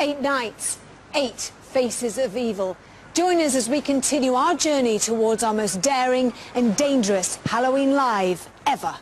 8 nights, 8 faces of evil. Join us as we continue our journey towards our most daring and dangerous Halloween live ever.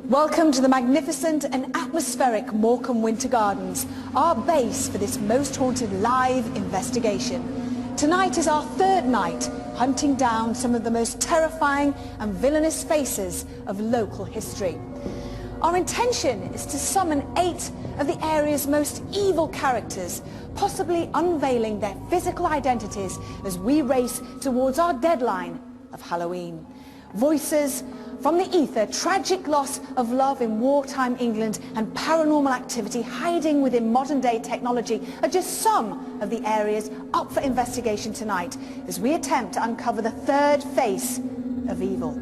Welcome to the magnificent and atmospheric Morecambe Winter Gardens, our base for this most haunted live investigation. Tonight is our 3rd night hunting down some of the most terrifying and villainous faces of local history. Our intention is to summon 8 of the area's most evil characters, possibly unveiling their physical identities as we race towards our deadline of Halloween. Voices from the ether, tragic loss of love in wartime England and paranormal activity hiding within modern-day technology are just some of the areas up for investigation tonight as we attempt to uncover the 3rd face of evil.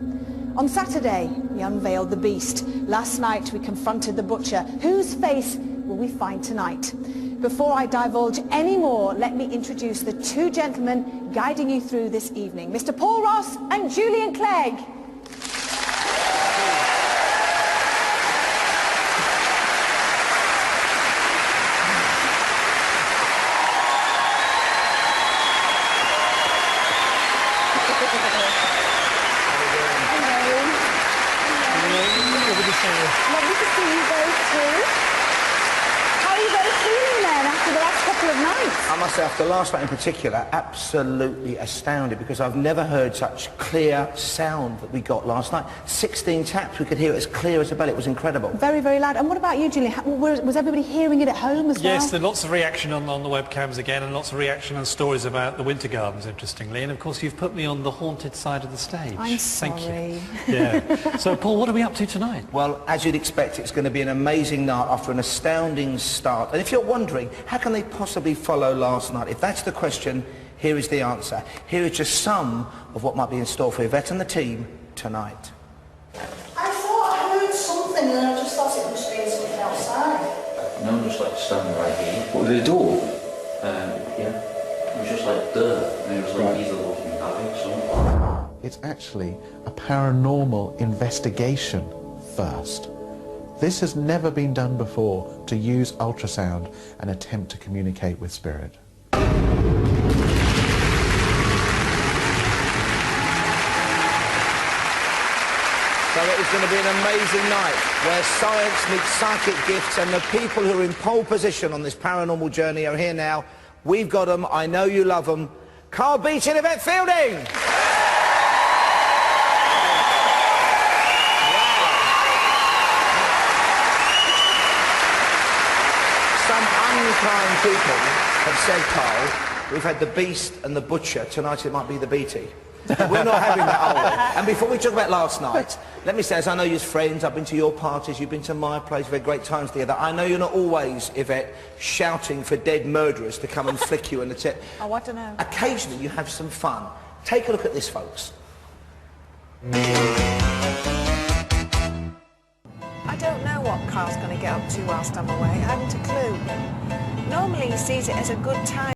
On Saturday, we unveiled the beast. Last night, we confronted the butcher. Whose face will we find tonight? Before I divulge any more, let me introduce the 2 gentlemen guiding you through this evening, Mr. Paul Ross and Julian Clegg. Lovely to see you both too. How are you both feeling then after the last couple of nights? I must say, after last night in particular, absolutely astounded because I've never heard such clear sound that we got last night. 16 taps, we could hear it as clear as a bell. It was incredible. Very, very loud. And what about you, Julian? Was everybody hearing it at home as well? Yes, there's lots of reaction on the webcams again, and lots of reaction and stories about the Winter Gardens, interestingly. And of course, you've put me on the haunted side of the stage. I'm sorry. Thank you. Yeah. So, Paul, what are we up to tonight? Well, as you'd expect, it's going to be an amazing night after an astounding start. And if you're wondering, how can they possibly follow last night? If that's the question, here is the answer. Here is just some of what might be in store for Yvette and the team tonight. I thought I heard something and I just thought it must be something outside. No, just like standing right here. What, the door? Yeah. It was just like dirt, and it was like either looking at it, so. It's actually a paranormal investigation first. This has never been done before, to use ultrasound and attempt to communicate with spirit. So it is going to be an amazing night where science meets psychic gifts, and the people who are in pole position on this paranormal journey are here now. We've got them. I know you love them. Carl Beach and Yvette Fielding. Some unkind people have said, Carl, we've had the Beast and the Butcher. Tonight it might be the Beatty. We're not having that, are we? And before we talk about last night, let me say, as I know you're friends, I've been to your parties, you've been to my place, we've had great times together. I know you're not always, Yvette, shouting for dead murderers to come and flick you in the tip. Oh, I don't know. Occasionally you have some fun. Take a look at this, folks. I don't know what Carl's going to get up to whilst I'm away. I haven't a clue. Normally he sees it as a good time.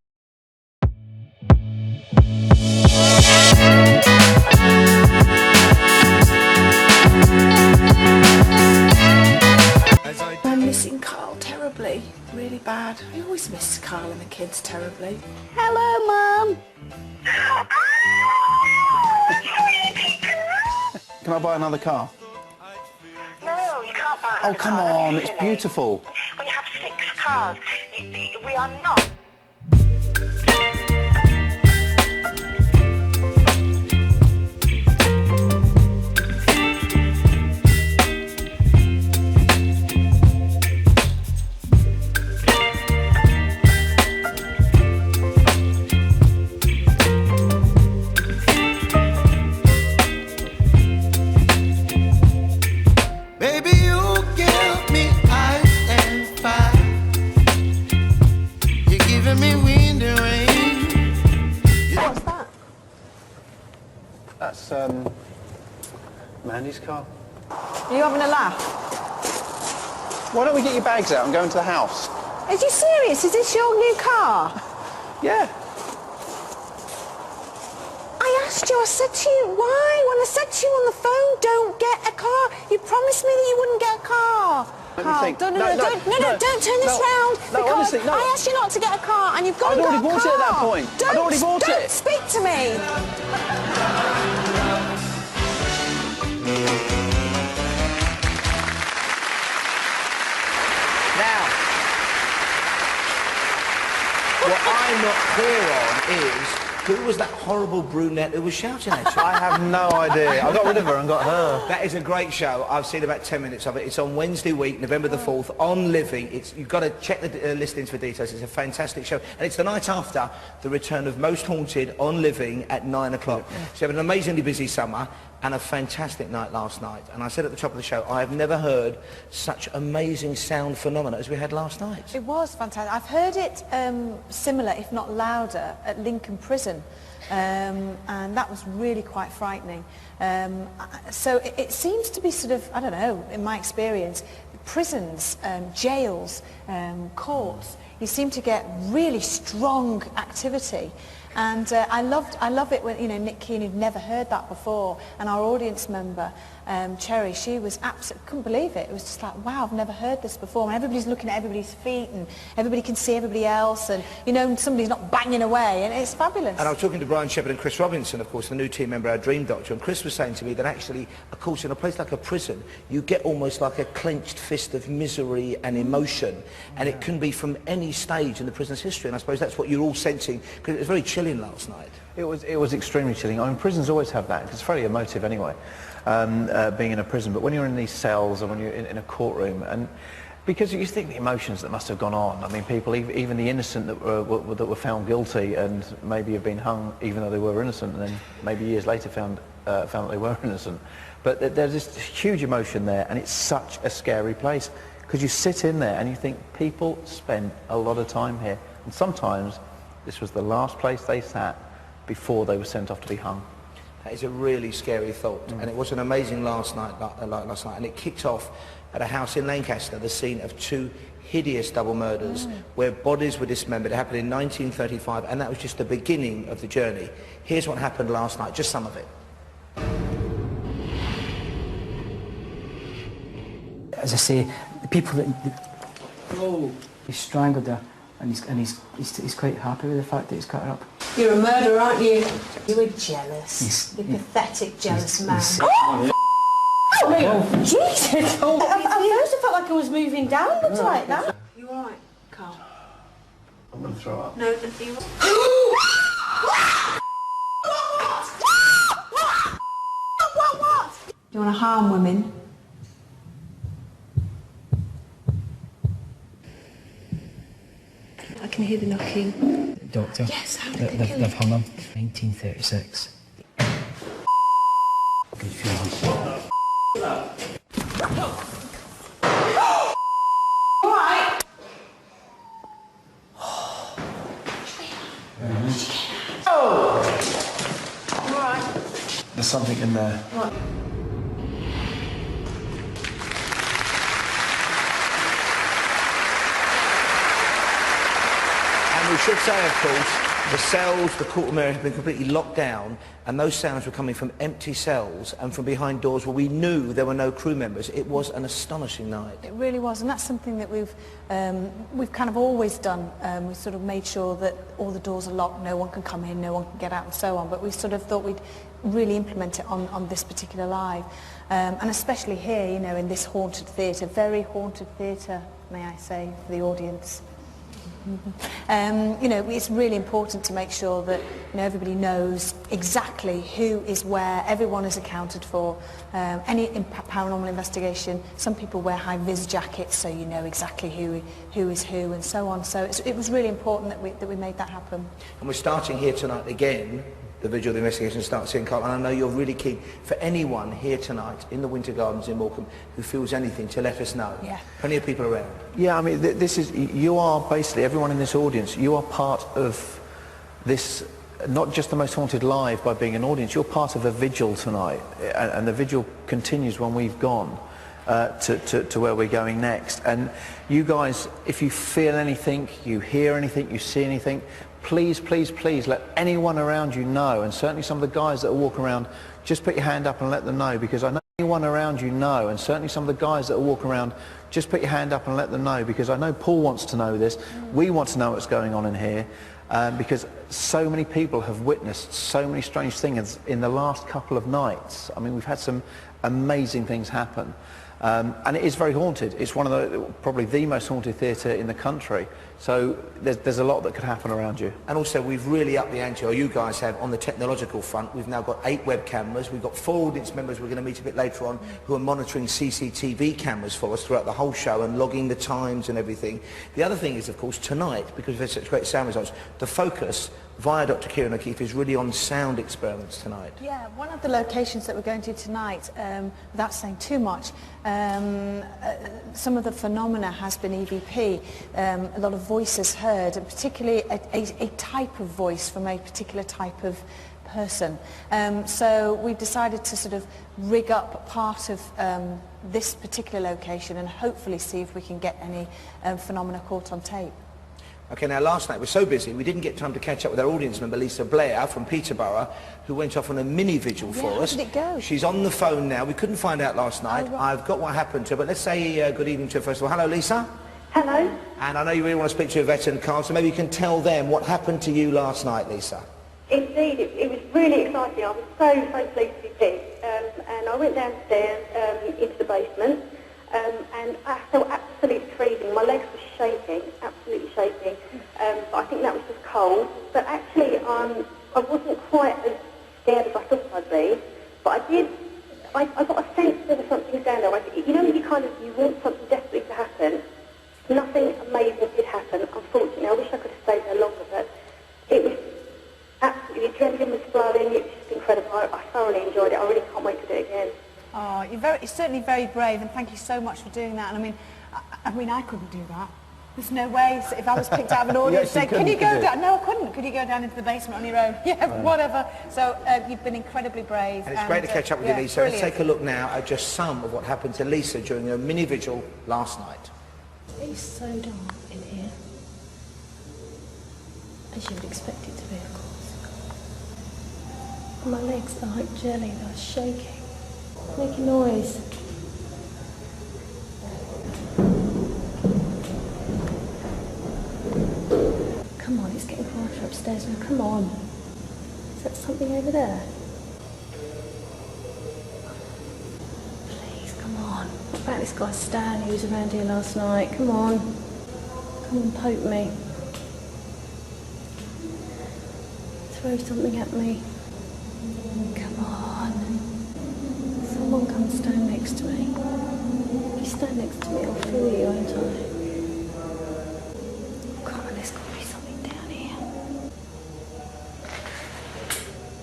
I'm missing Carl terribly. Really bad. I always miss Carl and the kids terribly. Hello, Mum. Can I buy another car? No, you can't buy Oh, come on, it's beautiful. When you have 6 cars, we are not. Baby, you give me ice and fire. You give That's Mandy's car. Are you having a laugh? Why don't we get your bags out and go into the house? Are you serious? Is this your new car? Yeah. I asked you, I said to you, why? When I said to you on the phone, don't get a car. You promised me that you wouldn't get a car. Carl, don't turn this round. No, because honestly, no. I asked you not to get a car, and you've gone and got a car. I'd already bought it at that point. I'd already bought it. Don't speak to me. Now, what I'm not clear on is who was that horrible brunette who was shouting at you? I have no idea. I got rid of her and got her. That is a great show. I've seen about 10 minutes of it. It's on Wednesday week, November the 4th, on Living. You've got to check the listings for details. It's a fantastic show. And it's the night after the return of Most Haunted on Living at 9 o'clock. So you have an amazingly busy summer and a fantastic night last night. And I said at the top of the show, I have never heard such amazing sound phenomena as we had last night. It was fantastic. I've heard it similar, if not louder, at Lincoln Prison. And that was really quite frightening. So it seems to be sort of, I don't know, in my experience, prisons, jails, courts, you seem to get really strong activity. And I love it when, you know, Nick Keane, who'd never heard that before, and our audience member, Cherry, she was absolutely, couldn't believe it. It was just like, wow, I've never heard this before. And everybody's looking at everybody's feet, and everybody can see everybody else, and, you know, somebody's not banging away, and it's fabulous. And I was talking to Brian Shepherd and Chris Robinson, of course, the new team member, our Dream Doctor, and Chris was saying to me that actually, of course, in a place like a prison, you get almost like a clenched fist of misery and emotion, and it can be from any stage in the prison's history, and I suppose that's what you're all sensing, because it was very chilling last night. It was extremely chilling. I mean, prisons always have that, because it's fairly emotive anyway, being in a prison. But when you're in these cells, or when you're in a courtroom, and because you think the emotions that must have gone on. I mean, people, even the innocent that were found guilty and maybe have been hung, even though they were innocent, and then maybe years later found that they were innocent. But there's this huge emotion there, and it's such a scary place, because you sit in there and you think people spend a lot of time here, and sometimes this was the last place they sat before they were sent off to be hung. That is a really scary thought, and it was an amazing last night, and it kicked off at a house in Lancaster, the scene of two hideous double murders where bodies were dismembered. It happened in 1935, and that was just the beginning of the journey. Here's what happened last night, just some of it. As I say, the people that he strangled her, and he's quite happy with the fact that he's cut her up. You're a murderer, aren't you? You were jealous. You're pathetic, jealous man. Oh, Jesus! Oh, I also felt like I was moving downwards like that. You all right, Carl? I'm going to throw up. No, you... What? You want to harm women? I can hear the knocking. Doctor. Yes, how did they kill him? They've hung him. 1936. Good feeling. All right. All right. There's something in there. What? And we should say, of course, the cells, the courtroom area had been completely locked down, and those sounds were coming from empty cells and from behind doors where we knew there were no crew members. It was an astonishing night. It really was, and that's something that we've kind of always done. We've sort of made sure that all the doors are locked, no one can come in, no one can get out, and so on. But we sort of thought we'd really implement it on this particular live, and especially here, you know, in this haunted theatre, very haunted theatre, may I say, for the audience. You know, it's really important to make sure that, you know, everybody knows exactly who is where, everyone is accounted for. Any paranormal investigation, some people wear high-vis jackets, so you know exactly who is who, and so on. So it was really important that we made that happen. And we're starting here tonight again. The vigil of the investigation starts here in Carleton, and I know you're really keen for anyone here tonight in the Winter Gardens in Morecambe who feels anything to let us know. Yeah. Plenty of people around. Yeah, I mean, this is, you are basically, everyone in this audience, you are part of this not just the most haunted live by being an audience, you're part of a vigil tonight, and the vigil continues when we've gone to where we're going next. And you guys, if you feel anything, you hear anything, you see anything, please, please, please let anyone around you know, and certainly some of the guys that are walking around, just put your hand up and let them know, because I know anyone around you know, and certainly some of the guys that are walking around, just put your hand up and let them know, because I know Paul wants to know this, we want to know what's going on in here, because so many people have witnessed so many strange things in the last couple of nights. I mean, we've had some amazing things happen. And it is very haunted. It's one of the, probably the most haunted theatre in the country. So there's a lot that could happen around you. And also we've really upped the ante, or you guys have, on the technological front. We've now got 8 web cameras. We've got 4 audience members we're going to meet a bit later on who are monitoring CCTV cameras for us throughout the whole show and logging the times and everything. The other thing is, of course, tonight, because we've had such great sound results, the focus via Dr. Kieran O'Keefe is really on sound experiments tonight. Yeah, one of the locations that we're going to tonight, without saying too much, some of the phenomena has been EVP, a lot of voices heard, and particularly a type of voice from a particular type of person. So we've decided to sort of rig up part of this particular location and hopefully see if we can get any phenomena caught on tape. Okay, now last night we're so busy we didn't get time to catch up with our audience member Lisa Blair from Peterborough, who went off on a mini vigil for us. How did it go? She's on the phone now. We couldn't find out last night. Oh, right. I've got what happened to her, but let's say good evening to her first of all. Hello, Lisa. Hello. And I know you really want to speak to a veteran, Carl, so maybe you can tell them what happened to you last night, Lisa. Indeed, it was really exciting. I was so pleased to be picked. And I went downstairs into the basement, and I felt absolutely freezing. My legs were shaking, absolutely shaking. But I think that was just cold. But actually, I wasn't quite as scared as I thought I'd be. But I got a sense there was something down there. You know, you want something desperately to happen. Nothing amazing did happen, unfortunately. I wish I could have stayed there longer, but it was absolutely, the adrenaline was flowing. It was just incredible. I thoroughly enjoyed it. I really can't wait to do it again. Oh, you're certainly very brave, and thank you so much for doing that. And I mean, I couldn't do that. There's no way. So if I was picked out of an audience, say, can you go down? No, I couldn't. Could you go down into the basement on your own? Yeah, whatever. So you've been incredibly brave. And it's great to catch up with you, Lisa. Brilliant. Let's take a look now at just some of what happened to Lisa during her mini vigil last night. It's so dark in here, as you would expect it to be, of course. My legs are like jelly, they're shaking, making noise. Come on, it's getting quieter upstairs now, come on. Is that something over there? Please, come on. What about this guy Stan who was around here last night? Come on. Come on, poke me. Throw something at me. Come on. Someone come stand next to me. If you stand next to me, I'll feel you, won't I? Come on, there's got to be something down here.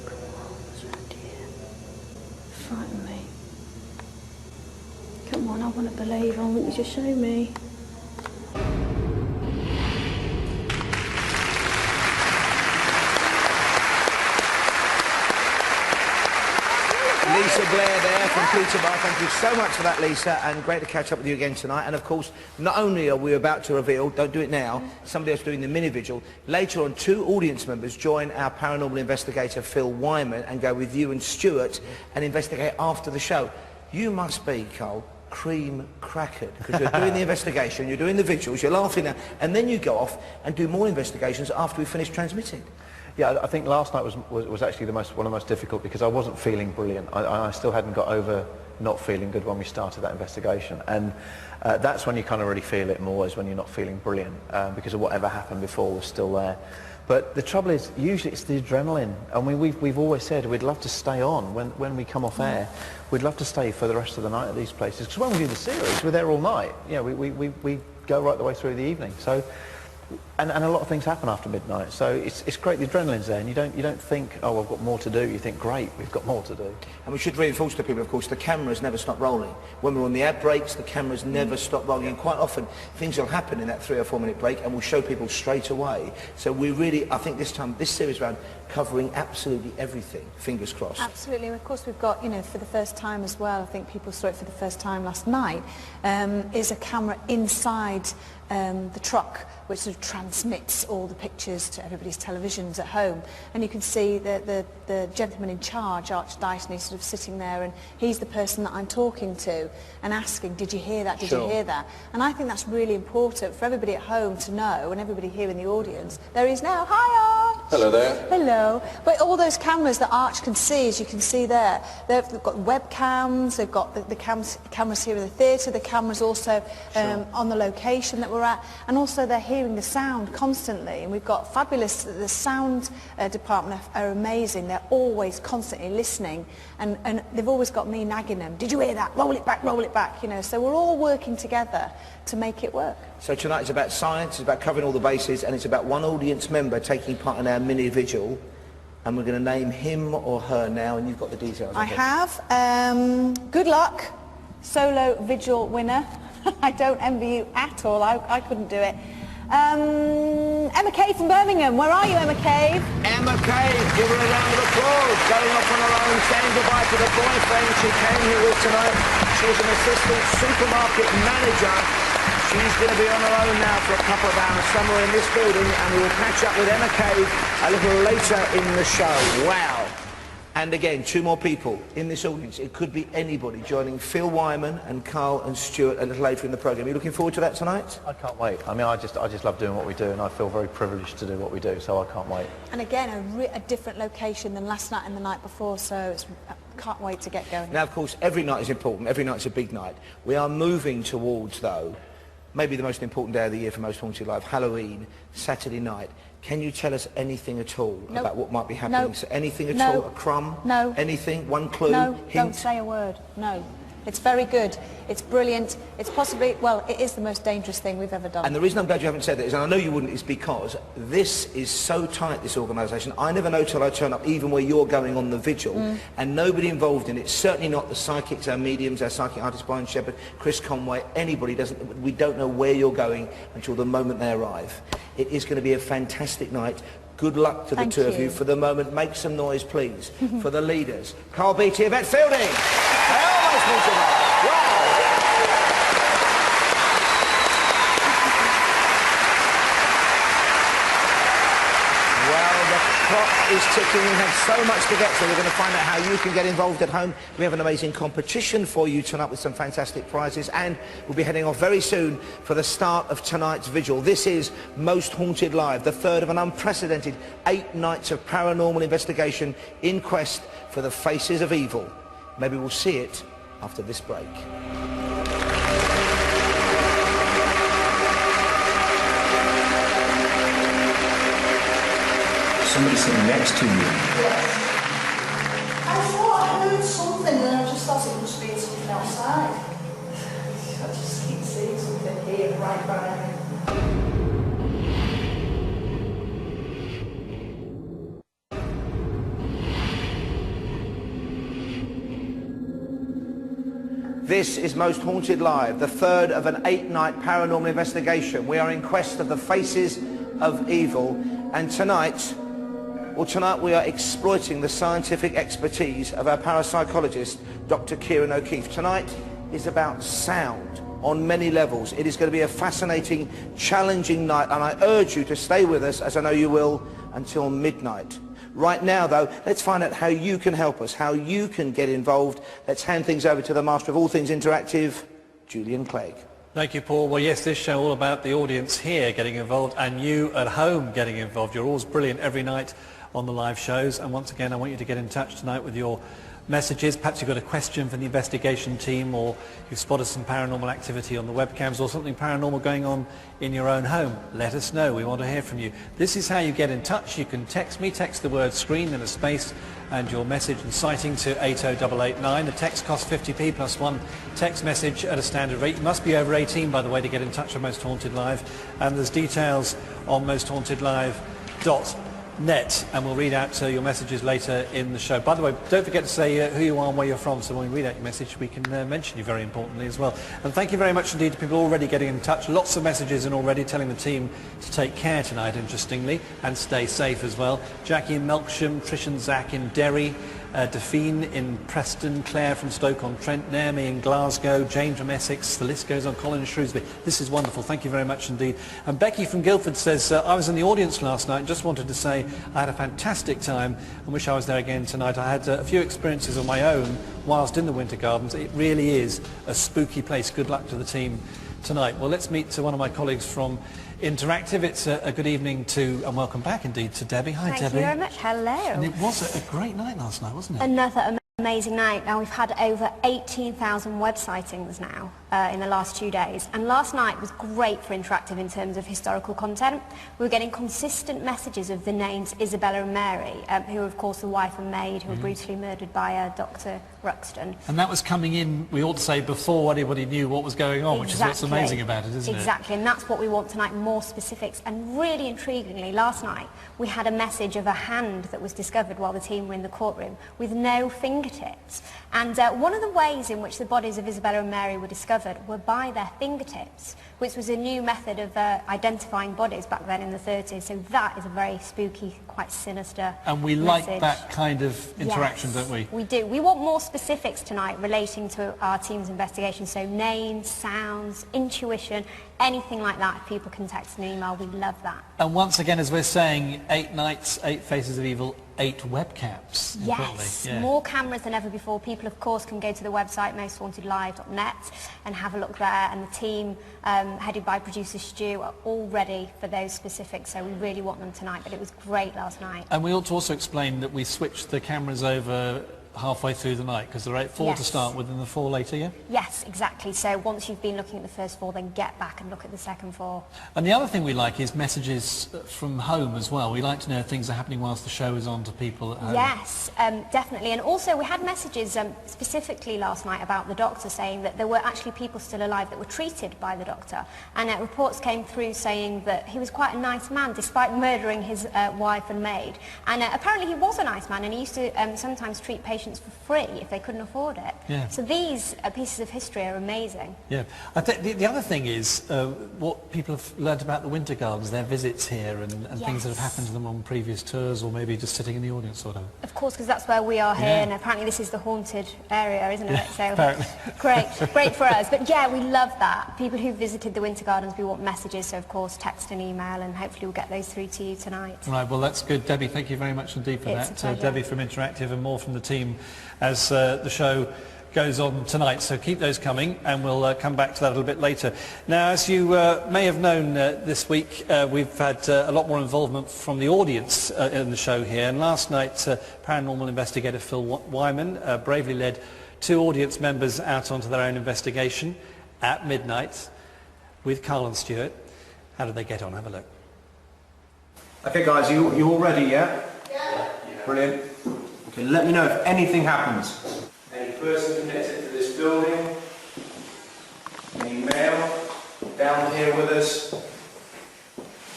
Come on, what's around here? Frighten me. Come on, I want to believe. I want you to show me. Lisa Blair there from Peterborough. Thank you so much for that, Lisa, and great to catch up with you again tonight. And of course, not only are we about to reveal, don't do it now, somebody else doing the mini vigil, later on 2 audience members join our paranormal investigator Phil Wyman and go with you and Stuart and investigate after the show. You must be, Carl, cream crackered, because you're doing the investigation, you're doing the vigils, you're laughing now, and then you go off and do more investigations after we finish transmitting. Yeah, I think last night was actually one of the most difficult, because I wasn't feeling brilliant. I still hadn't got over not feeling good when we started that investigation, and that's when you kind of really feel it more, is when you're not feeling brilliant, because of whatever happened before was still there. But the trouble is, usually it's the adrenaline. I mean, we've always said we'd love to stay on when we come off air. We'd love to stay for the rest of the night at these places, because when we do the series, we're there all night. You know, we go right the way through the evening. So And a lot of things happen after midnight, so it's great. The adrenaline's there, and you don't think, oh, I've got more to do. You think, great, we've got more to do. And we should reinforce to people, of course, the cameras never stop rolling. When we're on the ad breaks, the cameras never stop rolling, and quite often things will happen in that 3 or 4 minute break, and we'll show people straight away. So we really, I think this time, this series round, covering absolutely everything. Fingers crossed. Absolutely, and of course we've got, you know, for the first time as well, I think people saw it for the first time last night, is a camera inside the truck, which sort of transmits all the pictures to everybody's televisions at home. And you can see the gentleman in charge, Arch Dyson, he's sort of sitting there, and he's the person that I'm talking to and asking, did you hear that, did you hear that? And I think that's really important for everybody at home to know, and everybody here in the audience. There he is now. Hi, Arch! Hello there. Hello. But all those cameras that Arch can see, as you can see there, they've got webcams, they've got the cameras here in the theatre, the cameras also on the location that we're at, and also they're hearing the sound constantly, and we've got fabulous, the sound department are amazing. They're always constantly listening, and they've always got me nagging them, did you hear that? Roll it back, you know. So we're all working together to make it work. So tonight is about science, it's about covering all the bases, and it's about one audience member taking part in our mini vigil, and we're going to name him or her now, and you've got the details. I have. Good luck, solo vigil winner. I don't envy you at all. I couldn't do it. Emma Cave from Birmingham. Where are you, Emma Cave? Emma Cave, give her a round of applause. Going off on her own, saying goodbye to the boyfriend she came here with tonight. She's an assistant supermarket manager. She's going to be on her own now for a couple of hours somewhere in this building, and we will catch up with Emma Cave a little later in the show. Wow. And again, 2 more people in this audience. It could be anybody joining Phil Wyman and Carl and Stuart a little later in the programme. Are you looking forward to that tonight? I can't wait. I mean, I just love doing what we do, and I feel very privileged to do what we do, so I can't wait. And again, a different location than last night and the night before, so can't wait to get going. Now, of course, every night is important. Every night's a big night. We are moving towards, though, maybe the most important day of the year for Most Haunted Live, Halloween, Saturday night. Can you tell us anything at all about what might be happening? Nope. So anything at all? A crumb? No. Anything? One clue? No, hint? don't say a word. No. It's very good. It's brilliant. It's possibly, well, it is the most dangerous thing we've ever done. And the reason I'm glad you haven't said that is, and I know you wouldn't, is because this is so tight, this organisation. I never know till I turn up, even where you're going on the vigil, and nobody involved in it, certainly not the psychics, our mediums, our psychic artist, Brian Shepherd, Chris Conway, anybody doesn't, we don't know where you're going until the moment they arrive. It is going to be a fantastic night. Good luck to the two of you. For the moment, make some noise, please, for the leaders. Carl Beattie, Yvette Fielding. They almost need to know. Wow. Well, the clock is ticking. We have so much to get to. We're going to find out how you can get involved at home. We have an amazing competition for you tonight with some fantastic prizes, and we'll be heading off very soon for the start of tonight's vigil. This is Most Haunted Live, the third of an unprecedented 8 nights of paranormal investigation in quest for the faces of evil. Maybe we'll see it after this break. Somebody sitting next to you. Yes. I thought I heard something, and I just thought it must be something outside. I just keep seeing something here right by me. This is Most Haunted Live, the third of an 8-night paranormal investigation. We are in quest of the faces of evil, and tonight we are exploiting the scientific expertise of our parapsychologist, Dr. Kieran O'Keefe. Tonight is about sound on many levels. It is going to be a fascinating, challenging night, and I urge you to stay with us, as I know you will, until midnight. Right now, though, let's find out how you can help us, how you can get involved. Let's hand things over to the master of all things interactive, Julian Clegg. Thank you, Paul. Well, yes, this show all about the audience here getting involved and you at home getting involved. You're always brilliant every night on the live shows, and once again I want you to get in touch tonight with your messages. Perhaps you've got a question for the investigation team, or you've spotted some paranormal activity on the webcams, or something paranormal going on in your own home. Let us know. We want to hear from you. This is how you get in touch. You can text me, text the word screen and a space and your message and citing to 80889. The text costs 50p plus one text message at a standard rate. You must be over 18, by the way, to get in touch with Most Haunted Live. And there's details on mosthauntedlive.net, and we'll read out your messages later in the show. By the way, don't forget to say who you are and where you're from, so when we read out your message we can mention you very importantly as well. And thank you very much indeed to people already getting in touch. Lots of messages in already telling the team to take care tonight, interestingly, and stay safe as well. Jackie in Melksham, Trish and Zach in Derry, Define in Preston, Claire from Stoke-on-Trent, Naomi in Glasgow, Jane from Essex, the list goes on, Colin in Shrewsbury. This is wonderful, thank you very much indeed. And Becky from Guildford says, I was in the audience last night and just wanted to say I had a fantastic time and wish I was there again tonight. I had a few experiences of my own whilst in the Winter Gardens. It really is a spooky place. Good luck to the team tonight. Well, let's meet one of my colleagues from Interactive. It's a good evening to, and welcome back indeed to Debbie. Hi, Debbie. Thank you very much. Hello. And it was a great night last night, wasn't it? Another amazing night. Now we've had over 18,000 web sightings now in the last 2 days, and last night was great for Interactive in terms of historical content. We were getting consistent messages of the names Isabella and Mary, who are of course the wife and maid who were brutally murdered by Dr. Ruxton. And that was coming in, we ought to say, before anybody knew what was going on, which is what's amazing about it, isn't it? Exactly, and that's what we want tonight, more specifics. And really intriguingly, last night we had a message of a hand that was discovered while the team were in the courtroom with no fingertips. And one of the ways in which the bodies of Isabella and Mary were discovered were by their fingertips, which was a new method of identifying bodies back then in the 30s. So that is a very spooky, quite sinister And we message. like that kind of interaction, Yes, don't we? We do. We want more specifics tonight relating to our team's investigation. So names, sounds, intuition, anything like that. If people can text and email, we love that. And once again, as we're saying, 8 nights, 8 faces of evil, 8 webcams. Yes, more cameras than ever before. People, of course, can go to the website mosthauntedlive.net and have a look there. And the team, headed by producer Stu, are all ready for those specifics. So we really want them tonight. But it was great last night. And we ought to also explain that we switched the cameras over halfway through the night, because there are 4 to start with and the 4 later, yeah? Yes, exactly. So once you've been looking at the first 4, then get back and look at the second 4. And the other thing we like is messages from home as well. We like to know if things are happening whilst the show is on to people at home. Yes, definitely. And also we had messages specifically last night about the doctor, saying that there were actually people still alive that were treated by the doctor. And reports came through saying that he was quite a nice man despite murdering his wife and maid. And apparently he was a nice man, and he used to sometimes treat patients for free if they couldn't afford it. Yeah. So these pieces of history are amazing. Yeah. I think the other thing is what people have learnt about the Winter Gardens, their visits here and things that have happened to them on previous tours, or maybe just sitting in the audience or whatever. Of course, because that's where we are here, and apparently this is the haunted area, isn't it? So apparently. great for us. But yeah, we love that. People who visited the Winter Gardens, we want messages, so of course text and email, and hopefully we'll get those through to you tonight. Right, well that's good. Debbie, thank you very much indeed for It's that. a pleasure. Debbie from Interactive, and more from the team as the show goes on tonight, so keep those coming, and we'll come back to that a little bit later. Now, as you may have known this week, we've had a lot more involvement from the audience in the show here, and last night paranormal investigator Phil Wyman bravely led 2 audience members out onto their own investigation at midnight with Carl and Stuart. How did they get on? Have a look. Okay guys, you all ready, yeah? Yeah. Brilliant. Okay, let me know if anything happens. Any person connected to this building, any male down here with us,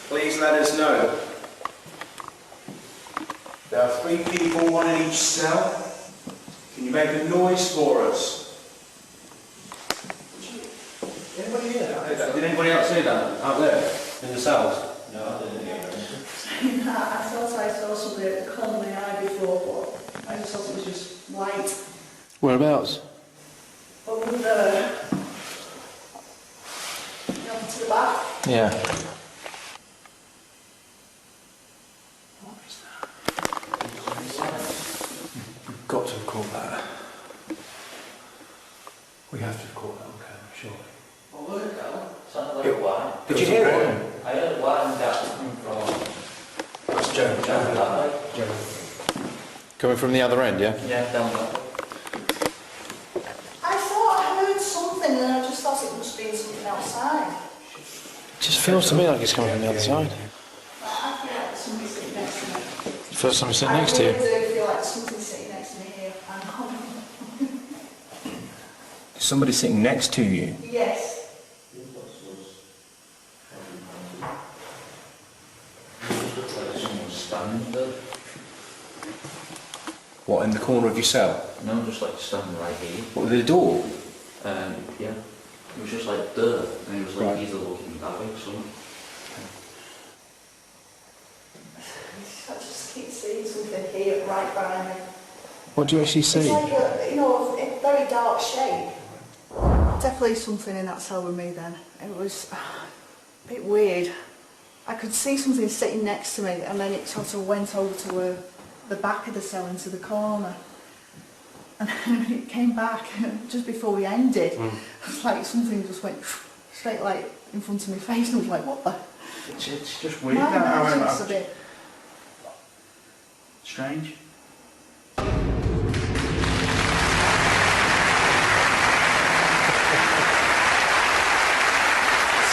please let us know. There are 3 people, 1 in each cell. Can you make a noise for us? Anybody hear that? Did anybody else hear that out there in the cells? No, I didn't hear it. I thought I saw somebody that caught my eye before, but I just thought it was just white. Whereabouts? Over there. Down to the back. Yeah. What is that? We've got to have caught that. We have to have caught that, okay, surely. Well, look at that. Sounded like a whine. Did you hear it? I heard a whine that coming from... That's Joe. Down that way. Coming from the other end, yeah? Yeah, down that way. feels to me like it's coming from the other side. I feel like somebody's sitting next to me. First time sitting next to you. I really do feel like somebody's sitting next to me here. Somebody sitting next to you? Yes. What, in the corner of your cell? No, just like standing right here. What, with the door? Yeah. It was just like dirt, and it was like either looking that way or something. I just keep seeing something here right by me. What do you actually see? It's like a, you know, a very dark shape. Definitely something in that cell with me then. It was a bit weird. I could see something sitting next to me, and then it sort of went over to the back of the cell into the corner. And then it came back just before we ended. It was like something just went straight like in front of my face, and I was like, what the? It's just weird. It's a bit strange.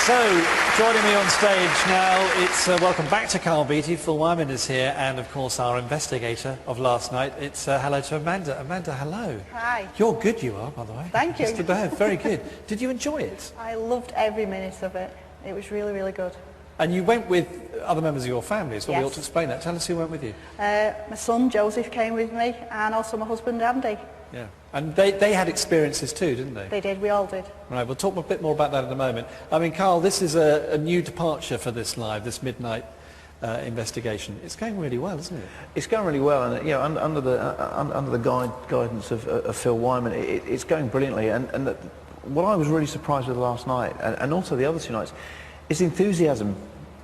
So, joining me on stage now, it's welcome back to Carl Beattie. Phil Wyman is here, and of course our investigator of last night. It's hello to Amanda. Amanda, hello. Hi. You're good, you are, by the way. Thank you. Just about, very good. Did you enjoy it? I loved every minute of it. It was really, really good. And you went with other members of your family as well. Yes. We ought to explain that. Tell us who went with you. My son Joseph came with me, and also my husband Andy. Yeah. And they had experiences too, didn't they? They did, we all did. Right, we'll talk a bit more about that in a moment. I mean, Carl, this is a new departure for this midnight investigation. It's going really well, isn't it? It's going really well, and under the guidance of Phil Wyman, it's going brilliantly. And what I was really surprised with last night, and also the other two nights, is the enthusiasm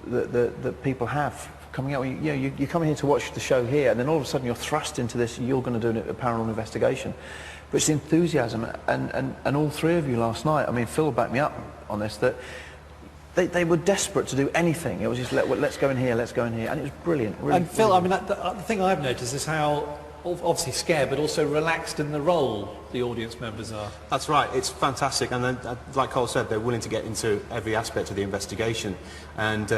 that people have coming out. You're coming here to watch the show here, and then all of a sudden you're thrust into this. You're going to do a paranormal investigation. But it's the enthusiasm, and all three of you last night, I mean, Phil backed me up on this, that they were desperate to do anything. It was just, let's go in here, let's go in here, and it was brilliant. Really, and Phil, really. I mean, the thing I've noticed is how, obviously scared, but also relaxed in the role the audience members are. That's right, it's fantastic, and then, like Cole said, they're willing to get into every aspect of the investigation, and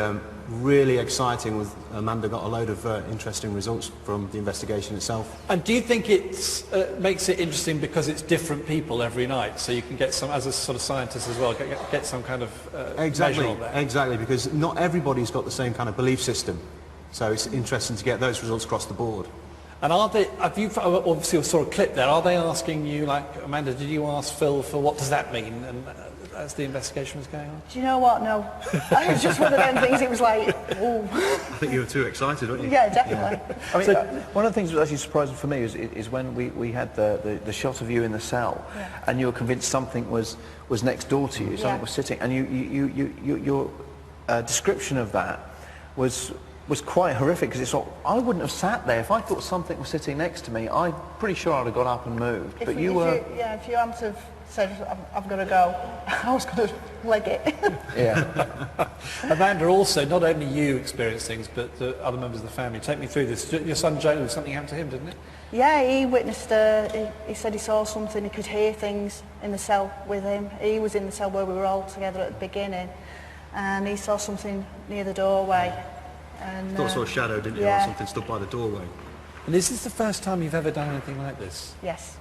really exciting. With Amanda got a load of interesting results from the investigation itself. And do you think it makes it interesting because it's different people every night, so you can get some, as a sort of scientist as well, get some kind of measure on that? Exactly, because not everybody's got the same kind of belief system, so it's interesting to get those results across the board. And have you obviously saw a clip there, are they asking you, like, Amanda, did you ask Phil for what does that mean, and as the investigation was going on? Do you know what? No. It was just one of them things, it was like, ooh. I think you were too excited, weren't you? Yeah, definitely. I mean, one of the things that was actually surprising for me is when we had the shot of you in the cell, and you were convinced something was next door to you, something was sitting, and your description of that was quite horrific, because it's like, I wouldn't have sat there if I thought something was sitting next to me. I'm pretty sure I'd have got up and moved. If you hadn't have said I've got to go, I was going to leg it. Yeah. Amanda, also, not only you experienced things, but the other members of the family. Take me through this. Your son Joe, something happened to him, didn't it? Yeah, he witnessed, he said he saw something, he could hear things in the cell with him. He was in the cell where we were all together at the beginning, and he saw something near the doorway. And, thought I saw a shadow, didn't you, or something stood by the doorway. And is this the first time you've ever done anything like this? Yes.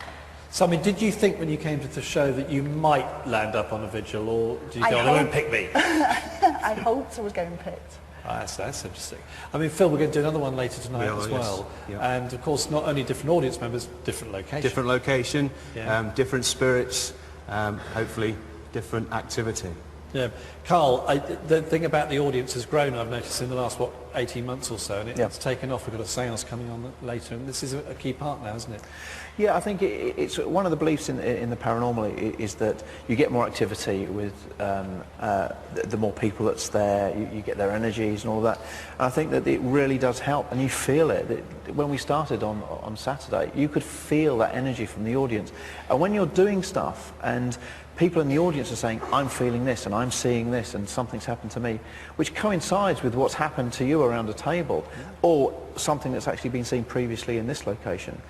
So, I mean, did you think when you came to the show that you might land up on a vigil, or did you go, they won't pick me? I hoped I was getting picked. That's interesting. I mean, Phil, we're going to do another one later tonight as well. Yes. And, of course, not only different audience members, different location. Different location, different spirits, hopefully different activity. Yeah. Carl, the thing about the audience has grown, I've noticed, in the last, 18 months or so, and it's taken off. We've got a séance coming on later, and this is a key part now, isn't it? Yeah, I think it's one of the beliefs in the paranormal is that you get more activity with the more people that's there. You get their energies and all that. And I think that it really does help, and you feel it. When we started on Saturday, you could feel that energy from the audience. And when you're doing stuff and people in the audience are saying, I'm feeling this and I'm seeing this and something's happened to me, which coincides with what's happened to you around a table, or something that's actually been seen previously in this location,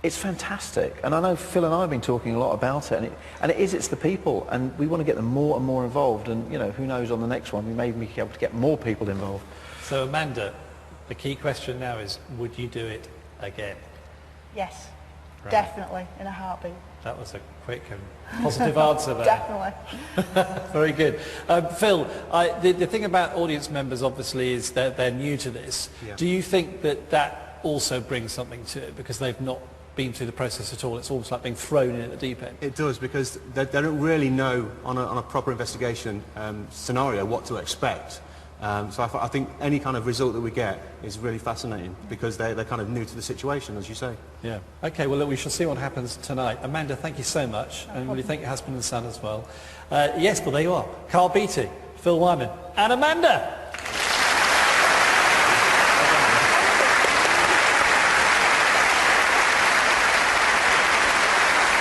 It's fantastic, and I know Phil and I have been talking a lot about it, it's the people, and we want to get them more and more involved, and you know, who knows, on the next one we may be able to get more people involved. So Amanda, the key question now is, would you do it again? Yes, Right. definitely, in a heartbeat. That was a quick and positive answer there. Definitely. Very good. Phil, the thing about audience members obviously is that they're new to this. Yeah. Do you think that that also brings something to it because they've not been through the process at all? It's almost like being thrown in at the deep end. It does, because they don't really know on a proper investigation scenario what to expect. So I think any kind of result that we get is really fascinating because they're kind of new to the situation, as you say. Yeah. Okay, well, look, we shall see what happens tonight. Amanda, thank you so much, and really thank your husband and son as well. Yes, well, there you are. Carl Beattie, Phil Wyman, and Amanda.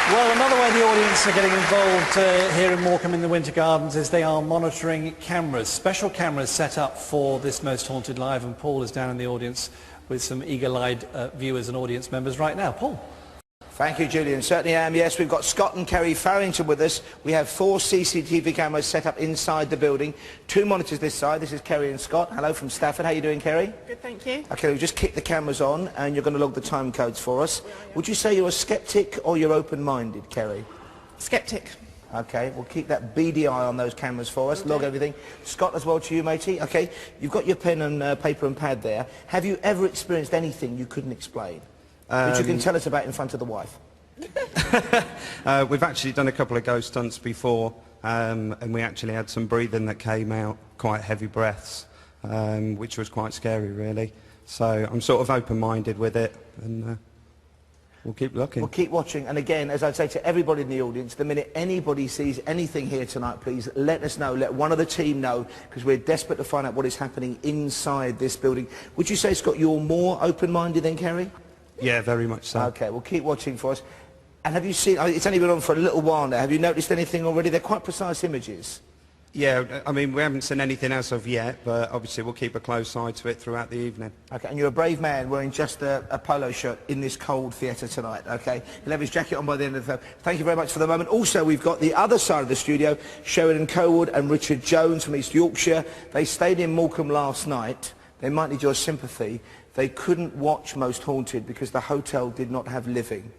Well, another way the audience are getting involved here in Morecambe in the Winter Gardens is they are monitoring cameras, special cameras set up for this Most Haunted Live, and Paul is down in the audience with some eagle-eyed viewers and audience members right now. Paul. Thank you, Julian. Certainly am. Yes, we've got Scott and Kerry Farrington with us. We have 4 CCTV cameras set up inside the building. 2 monitors this side. This is Kerry and Scott. Hello from Stafford. How are you doing, Kerry? Good, thank you. Okay, we've just kicked the cameras on and you're going to log the time codes for us. Would you say you're a sceptic or you're open-minded, Kerry? Sceptic. Okay, we'll keep that beady eye on those cameras for us, log everything. Scott, as well to you, matey. Okay, you've got your pen and paper and pad there. Have you ever experienced anything you couldn't explain, which you can tell us about in front of the wife? We've actually done a couple of ghost hunts before, and we actually had some breathing that came out, quite heavy breaths, which was quite scary, really. So I'm sort of open-minded with it, and we'll keep looking. We'll keep watching, and again, as I'd say to everybody in the audience, the minute anybody sees anything here tonight, please let us know, let one of the team know, because we're desperate to find out what is happening inside this building. Would you say, Scott, you're more open-minded than Kerry? Yeah, very much so. Okay, we'll keep watching for us. And have you seen, it's only been on for a little while now, have you noticed anything already? They're quite precise images. Yeah, I mean, we haven't seen anything else of yet, but obviously we'll keep a close eye to it throughout the evening. Okay, and you're a brave man wearing just a polo shirt in this cold theatre tonight, okay? He'll have his jacket on by the end of the film. Thank you very much for the moment. Also, we've got the other side of the studio, Sheridan Cowood and Richard Jones from East Yorkshire. They stayed in Morecambe last night. They might need your sympathy. They couldn't watch Most Haunted because the hotel did not have living.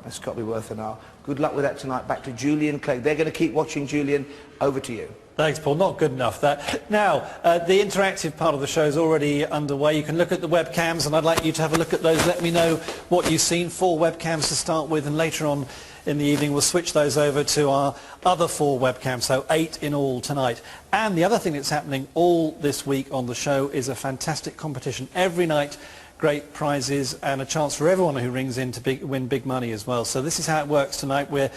That's got to be worth an hour. Good luck with that tonight. Back to Julian Clegg. They're going to keep watching. Julian, over to you. Thanks, Paul. Not good enough, that. Now, the interactive part of the show is already underway. You can look at the webcams, and I'd like you to have a look at those. Let me know what you've seen. 4 webcams to start with, and later on in the evening we'll switch those over to our other 4 webcams, so 8 in all tonight. And the other thing that's happening all this week on the show is a fantastic competition. Every night, great prizes and a chance for everyone who rings in to win big money as well. So this is how it works tonight. We're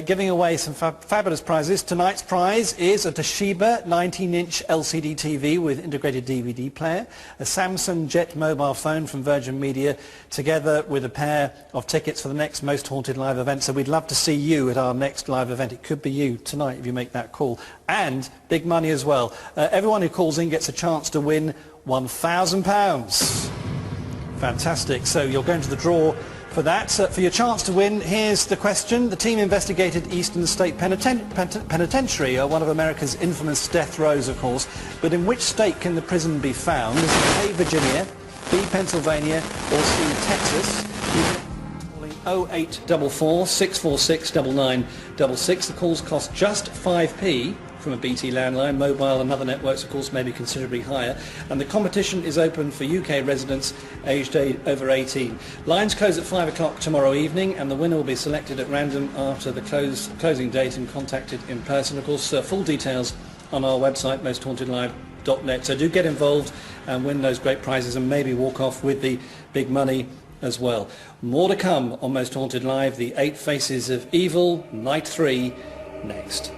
giving away some fabulous prizes. Tonight's prize is a Toshiba 19-inch LCD TV with integrated DVD player, a Samsung Jet mobile phone from Virgin Media, together with a pair of tickets for the next Most Haunted Live event. So we'd love to see you at our next live event. It could be you tonight if you make that call. And big money as well. Everyone who calls in gets a chance to win £1,000. Fantastic. So you're going to the draw for that. For your chance to win, here's the question. The team investigated Eastern State Penitentiary, one of America's infamous death rows, of course. But in which state can the prison be found? Is it A, Virginia, B, Pennsylvania, or C, Texas? You can call 0844 646 9966. The calls cost just 5p. From a BT landline. Mobile and other networks, of course, may be considerably higher. And the competition is open for UK residents aged over 18. Lines close at 5 o'clock tomorrow evening, and the winner will be selected at random after the closing date and contacted in person. Of course, full details on our website, mosthauntedlive.net. So do get involved and win those great prizes and maybe walk off with the big money as well. More to come on Most Haunted Live, the 8 Faces of Evil, Night 3, next.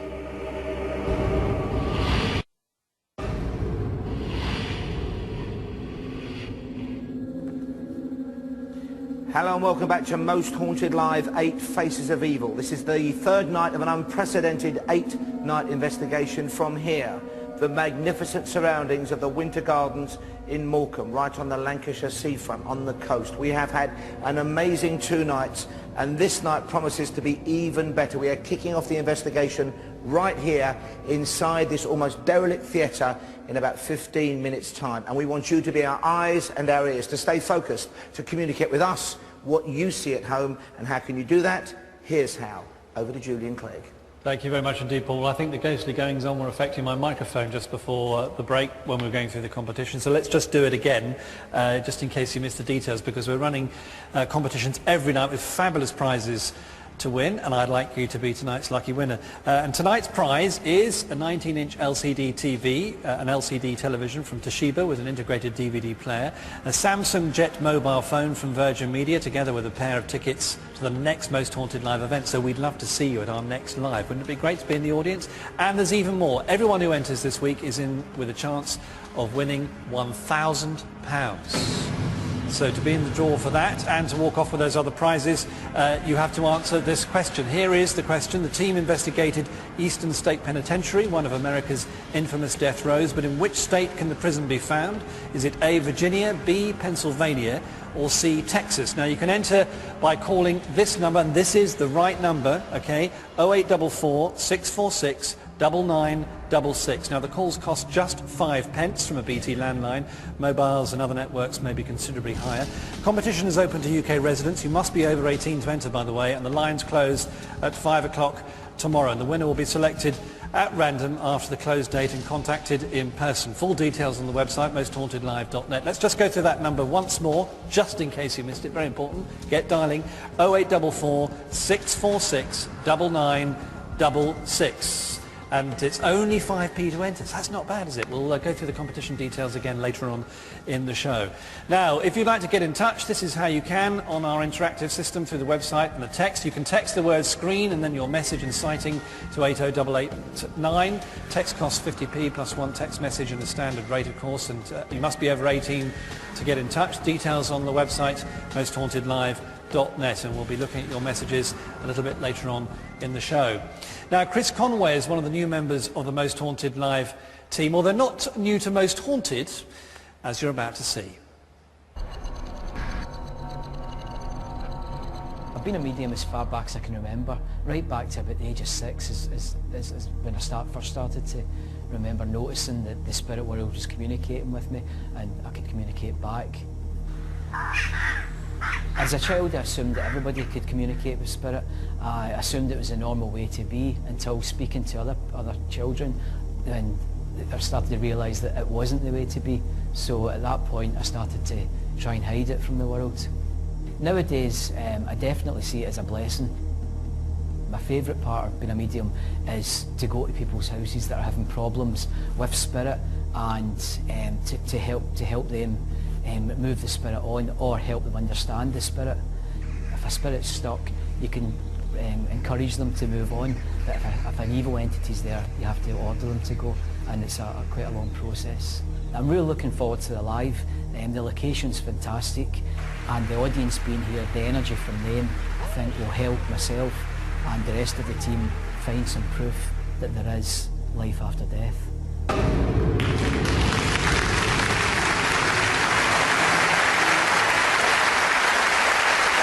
Hello and welcome back to Most Haunted Live, 8 Faces of Evil. This is the 3rd night of an unprecedented 8-night investigation from here, the magnificent surroundings of the Winter Gardens in Morecambe, right on the Lancashire seafront, on the coast. We have had an amazing 2 nights, and this night promises to be even better. We are kicking off the investigation right here inside this almost derelict theatre in about 15 minutes' time. And we want you to be our eyes and our ears, to stay focused, to communicate with us what you see at home. And how can you do that? Here's how. Over to Julian Clegg. Thank you very much indeed, Paul. I think the ghostly goings-on were affecting my microphone just before the break when we were going through the competition. So let's just do it again, just in case you missed the details, because we're running competitions every night with fabulous prizes to win, and I'd like you to be tonight's lucky winner. And tonight's prize is a 19-inch LCD TV, an LCD television from Toshiba with an integrated DVD player, a Samsung Jet mobile phone from Virgin Media, together with a pair of tickets to the next Most Haunted Live event. So we'd love to see you at our next live. Wouldn't it be great to be in the audience? And there's even more. Everyone who enters this week is in with a chance of winning £1,000. So to be in the draw for that and to walk off with those other prizes, you have to answer this question. Here is the question. The team investigated Eastern State Penitentiary, one of America's infamous death rows, but in which state can the prison be found? Is it A, Virginia, B, Pennsylvania, or C, Texas? Now you can enter by calling this number, and this is the right number, okay, 0844 646 9966. Now the calls cost just 5 pence from a BT landline. Mobiles and other networks may be considerably higher. Competition is open to UK residents. You must be over 18 to enter, by the way, and the lines close at 5 o'clock tomorrow. And the winner will be selected at random after the close date and contacted in person. Full details on the website, mosthauntedlive.net. Let's just go through that number once more, just in case you missed it. Very important. Get dialing 0844 646 9966. And it's only 5p to enter, so that's not bad, is it? We'll go through the competition details again later on in the show. Now, if you'd like to get in touch, this is how you can on our interactive system through the website and the text. You can text the word screen and then your message inciting to 80889. Text costs 50p plus 1 text message and a standard rate, of course, and you must be over 18 to get in touch. Details on the website, mosthauntedlive.net, and we'll be looking at your messages a little bit later on in the show. Now, Chris Conway is one of the new members of the Most Haunted Live team, or they're not new to Most Haunted, as you're about to see. I've been a medium as far back as I can remember, right back to about the age of 6 is when I first started to remember noticing that the spirit world was communicating with me and I could communicate back. As a child, I assumed that everybody could communicate with spirit. I assumed it was a normal way to be until speaking to other children, and I started to realise that it wasn't the way to be. So at that point, I started to try and hide it from the world. Nowadays, I definitely see it as a blessing. My favourite part of being a medium is to go to people's houses that are having problems with spirit and to help them move the spirit on or help them understand the spirit. If a spirit's stuck, you can encourage them to move on, but if an evil entity's there, you have to order them to go, and it's quite a long process. I'm really looking forward to the live. The location's fantastic, and the audience being here, the energy from them, I think will help myself and the rest of the team find some proof that there is life after death.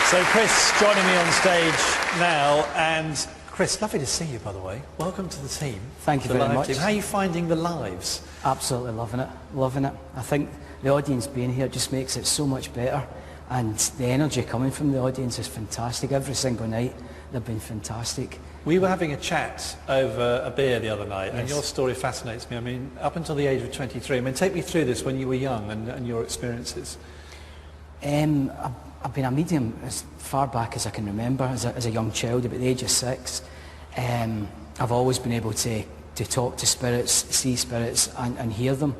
So Chris joining me on stage now, and Chris, lovely to see you, by the way. Welcome to the team. Thank you very much. How are you finding the lives? Absolutely loving it, loving it. I think the audience being here just makes it so much better, and the energy coming from the audience is fantastic. Every single night they've been fantastic. We were having a chat over a beer the other night, Yes. and your story fascinates me. I mean, up until the age of 23, I mean, take me through this when you were young and your experiences. I've been a medium as far back as I can remember, as a young child, about the age of 6. I've always been able to talk to spirits, see spirits and hear them.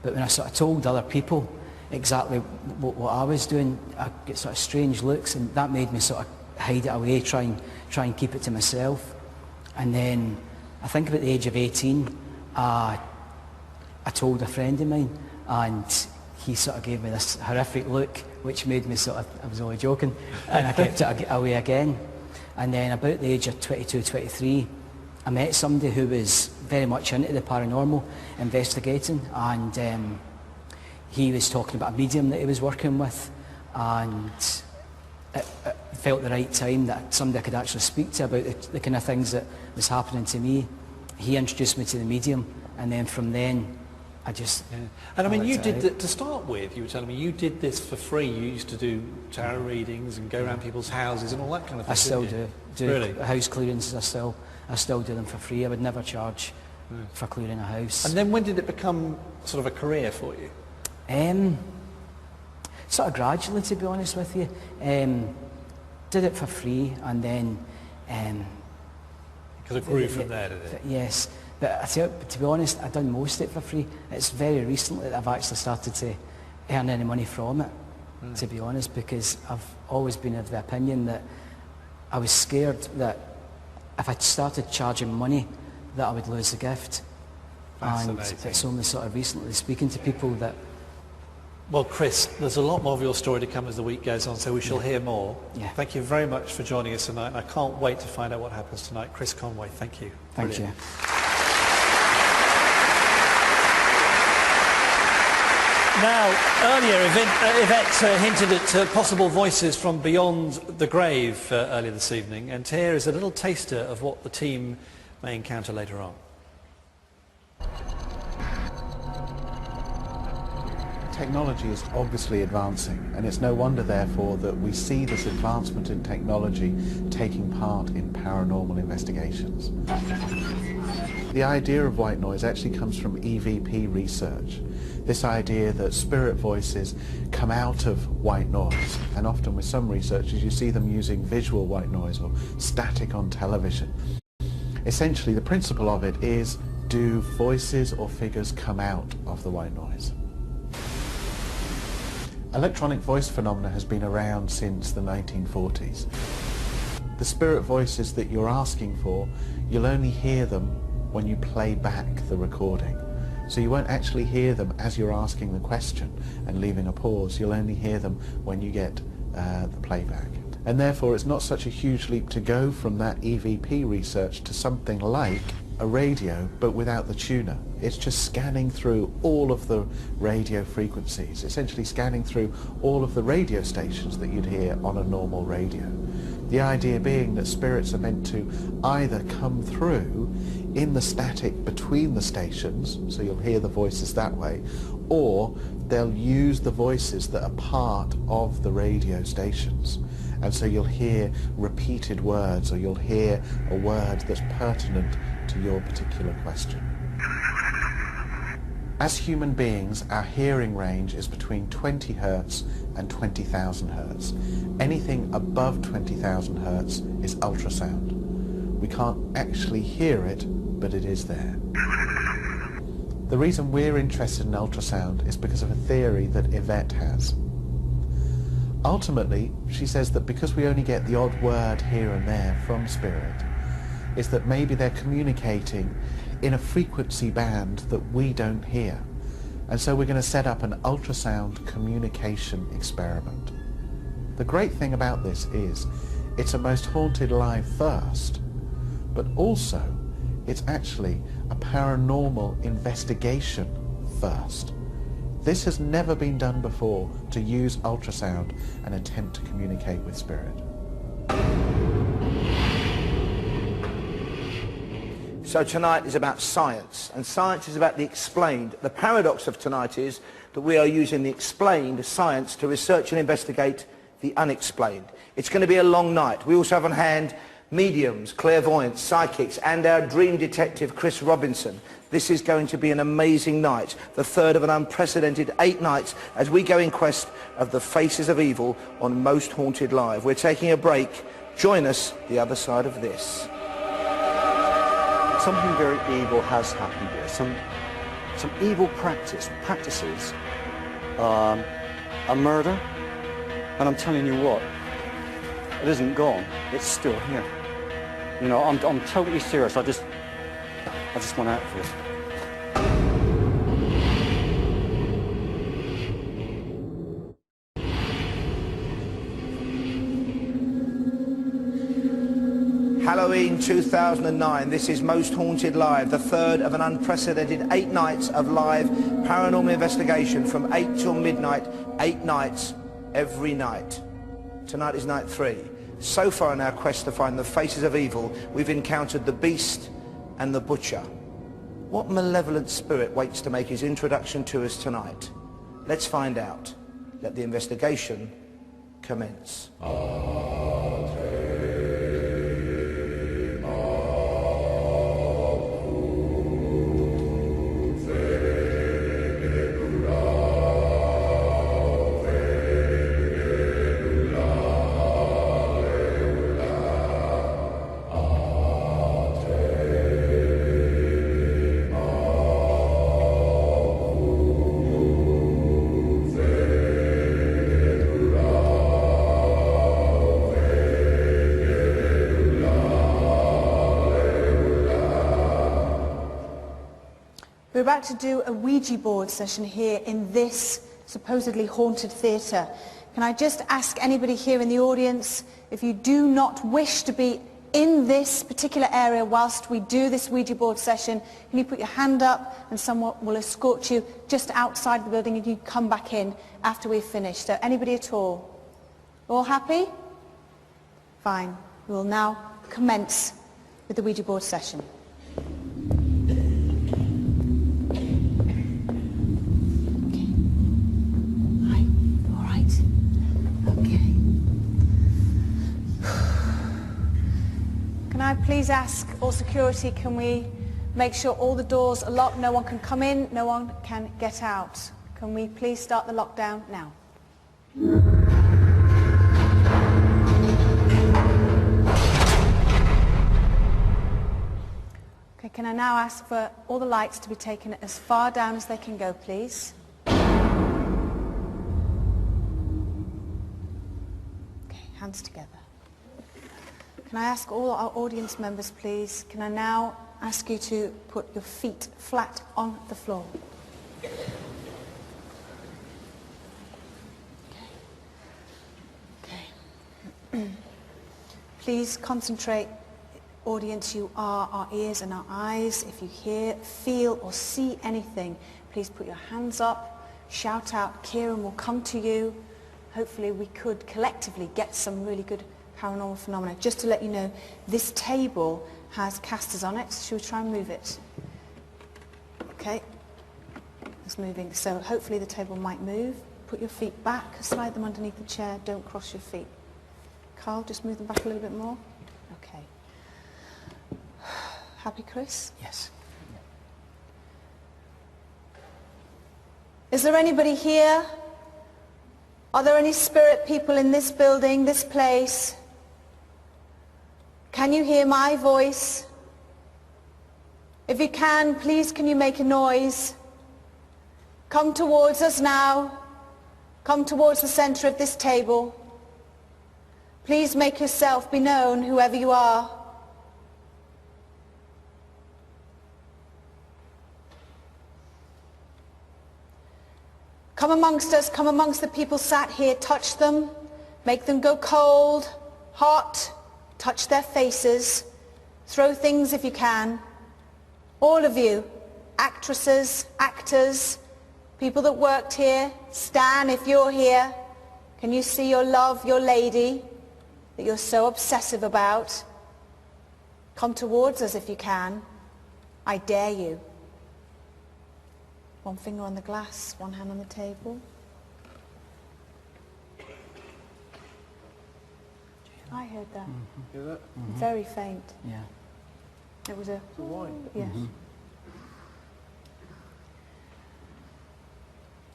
But when I sort of told other people exactly what I was doing, I get sort of strange looks, and that made me sort of hide it away, try and keep it to myself. And then I think about the age of 18, I told a friend of mine, and he sort of gave me this horrific look, which made me sort of, I was only joking, and I kept it away again. And then about the age of 22, 23, I met somebody who was very much into the paranormal investigating, and he was talking about a medium that he was working with, and it felt the right time that somebody I could actually speak to about the kind of things that was happening to me. He introduced me to the medium, and then from then I just... Yeah. And I mean, you did, to start with, you were telling me, you did this for free. You used to do tarot readings and go around people's houses and all that kind of thing. I still do. Really? House clearances, I still do them for free. I would never charge for clearing a house. And then when did it become sort of a career for you? Sort of gradually, to be honest with you. Did it for free, and then... Because it grew from there, did it? Yes. But I tell you, to be honest, I've done most of it for free. It's very recently that I've actually started to earn any money from it, to be honest, because I've always been of the opinion that I was scared that if I started charging money, that I would lose the gift. And it's only sort of recently speaking to people that... Well, Chris, there's a lot more of your story to come as the week goes on, so we shall hear more. Yeah. Thank you very much for joining us tonight, and I can't wait to find out what happens tonight. Chris Conway, thank you. Thank you. Now, earlier, Yvette hinted at possible voices from beyond the grave earlier this evening, and here is a little taster of what the team may encounter later on. Technology is obviously advancing, and it's no wonder, therefore, that we see this advancement in technology taking part in paranormal investigations. The idea of white noise actually comes from EVP research. This idea that spirit voices come out of white noise, and often with some researchers you see them using visual white noise or static on television. Essentially, the principle of it is, do voices or figures come out of the white noise? Electronic voice phenomena has been around since the 1940s. The spirit voices that you're asking for, you'll only hear them when you play back the recording. So you won't actually hear them as you're asking the question and leaving a pause. You'll only hear them when you get the playback. And therefore it's not such a huge leap to go from that EVP research to something like a radio, but without the tuner. It's just scanning through all of the radio frequencies, essentially scanning through all of the radio stations that you'd hear on a normal radio. The idea being that spirits are meant to either come through in the static between the stations, so you'll hear the voices that way, or they'll use the voices that are part of the radio stations. And so you'll hear repeated words, or you'll hear a word that's pertinent to your particular question. As human beings, our hearing range is between 20 Hertz and 20,000 Hertz. Anything above 20,000 Hertz is ultrasound. We can't actually hear it, but it is there. The reason we're interested in ultrasound is because of a theory that Yvette has. Ultimately, she says that because we only get the odd word here and there from spirit, is that maybe they're communicating in a frequency band that we don't hear. And so we're going to set up an ultrasound communication experiment. The great thing about this is it's a Most Haunted Live first, but also it's actually a paranormal investigation first. This has never been done before, to use ultrasound and attempt to communicate with spirit. So tonight is about science, and science is about the explained. The paradox of tonight is that we are using the explained science to research and investigate the unexplained. It's going to be a long night. We also have on hand mediums, clairvoyants, psychics, and our dream detective, Chris Robinson. This is going to be an amazing night, the third of an unprecedented 8 nights as we go in quest of the faces of evil on Most Haunted Live. We're taking a break. Join us the other side of this. Something very evil has happened here. Some evil practices, a murder, and I'm telling you what, it isn't gone. It's still here. You know, I'm totally serious. I just want out of here. Halloween 2009. This is Most Haunted Live, the third of an unprecedented 8 nights of live paranormal investigation from 8 till midnight, 8 nights every night. Tonight is night 3. So far in our quest to find the faces of evil, we've encountered the Beast and the Butcher. What malevolent spirit waits to make his introduction to us tonight? Let's find out. Let the investigation commence. We're about to do a Ouija board session here in this supposedly haunted theatre. Can I just ask anybody here in the audience, if you do not wish to be in this particular area whilst we do this Ouija board session, can you put your hand up and someone will escort you just outside the building and you come back in after we've finished. So anybody at all? All happy? Fine. We will now commence with the Ouija board session. Can I please ask all security, can we make sure all the doors are locked, no one can come in, no one can get out? Can we please start the lockdown now? Okay, can I now ask for all the lights to be taken as far down as they can go, please? Okay, hands together. Can I ask all our audience members, please, can I now ask you to put your feet flat on the floor? Okay. Please concentrate, audience, you are our ears and our eyes. If you hear, feel or see anything, please put your hands up, shout out, Kieran will come to you. Hopefully we could collectively get some really good paranormal phenomena. Just to let you know, this table has casters on it. Should we try and move it? Okay, it's moving. So hopefully the table might move. Put your feet back, slide them underneath the chair, don't cross your feet. Carl, just move them back a little bit more. Okay. Happy, Chris? Yes. Is there anybody here? Are there any spirit people in this building, this place? Can you hear my voice? If you can, please can you make a noise? Come towards us now. Come towards the center of this table. Please make yourself be known, whoever you are. Come amongst us, come amongst the people sat here, touch them, make them go cold, hot, touch their faces, throw things if you can. All of you, actresses, actors, people that worked here, Stan, if you're here, can you see your love, your lady, that you're so obsessive about? Come towards us if you can. I dare you. One finger on the glass, one hand on the table. I heard that. Mm-hmm. Hear that? Mm-hmm. Very faint. Yeah. It was a... It's a whine. Yes. Mm-hmm.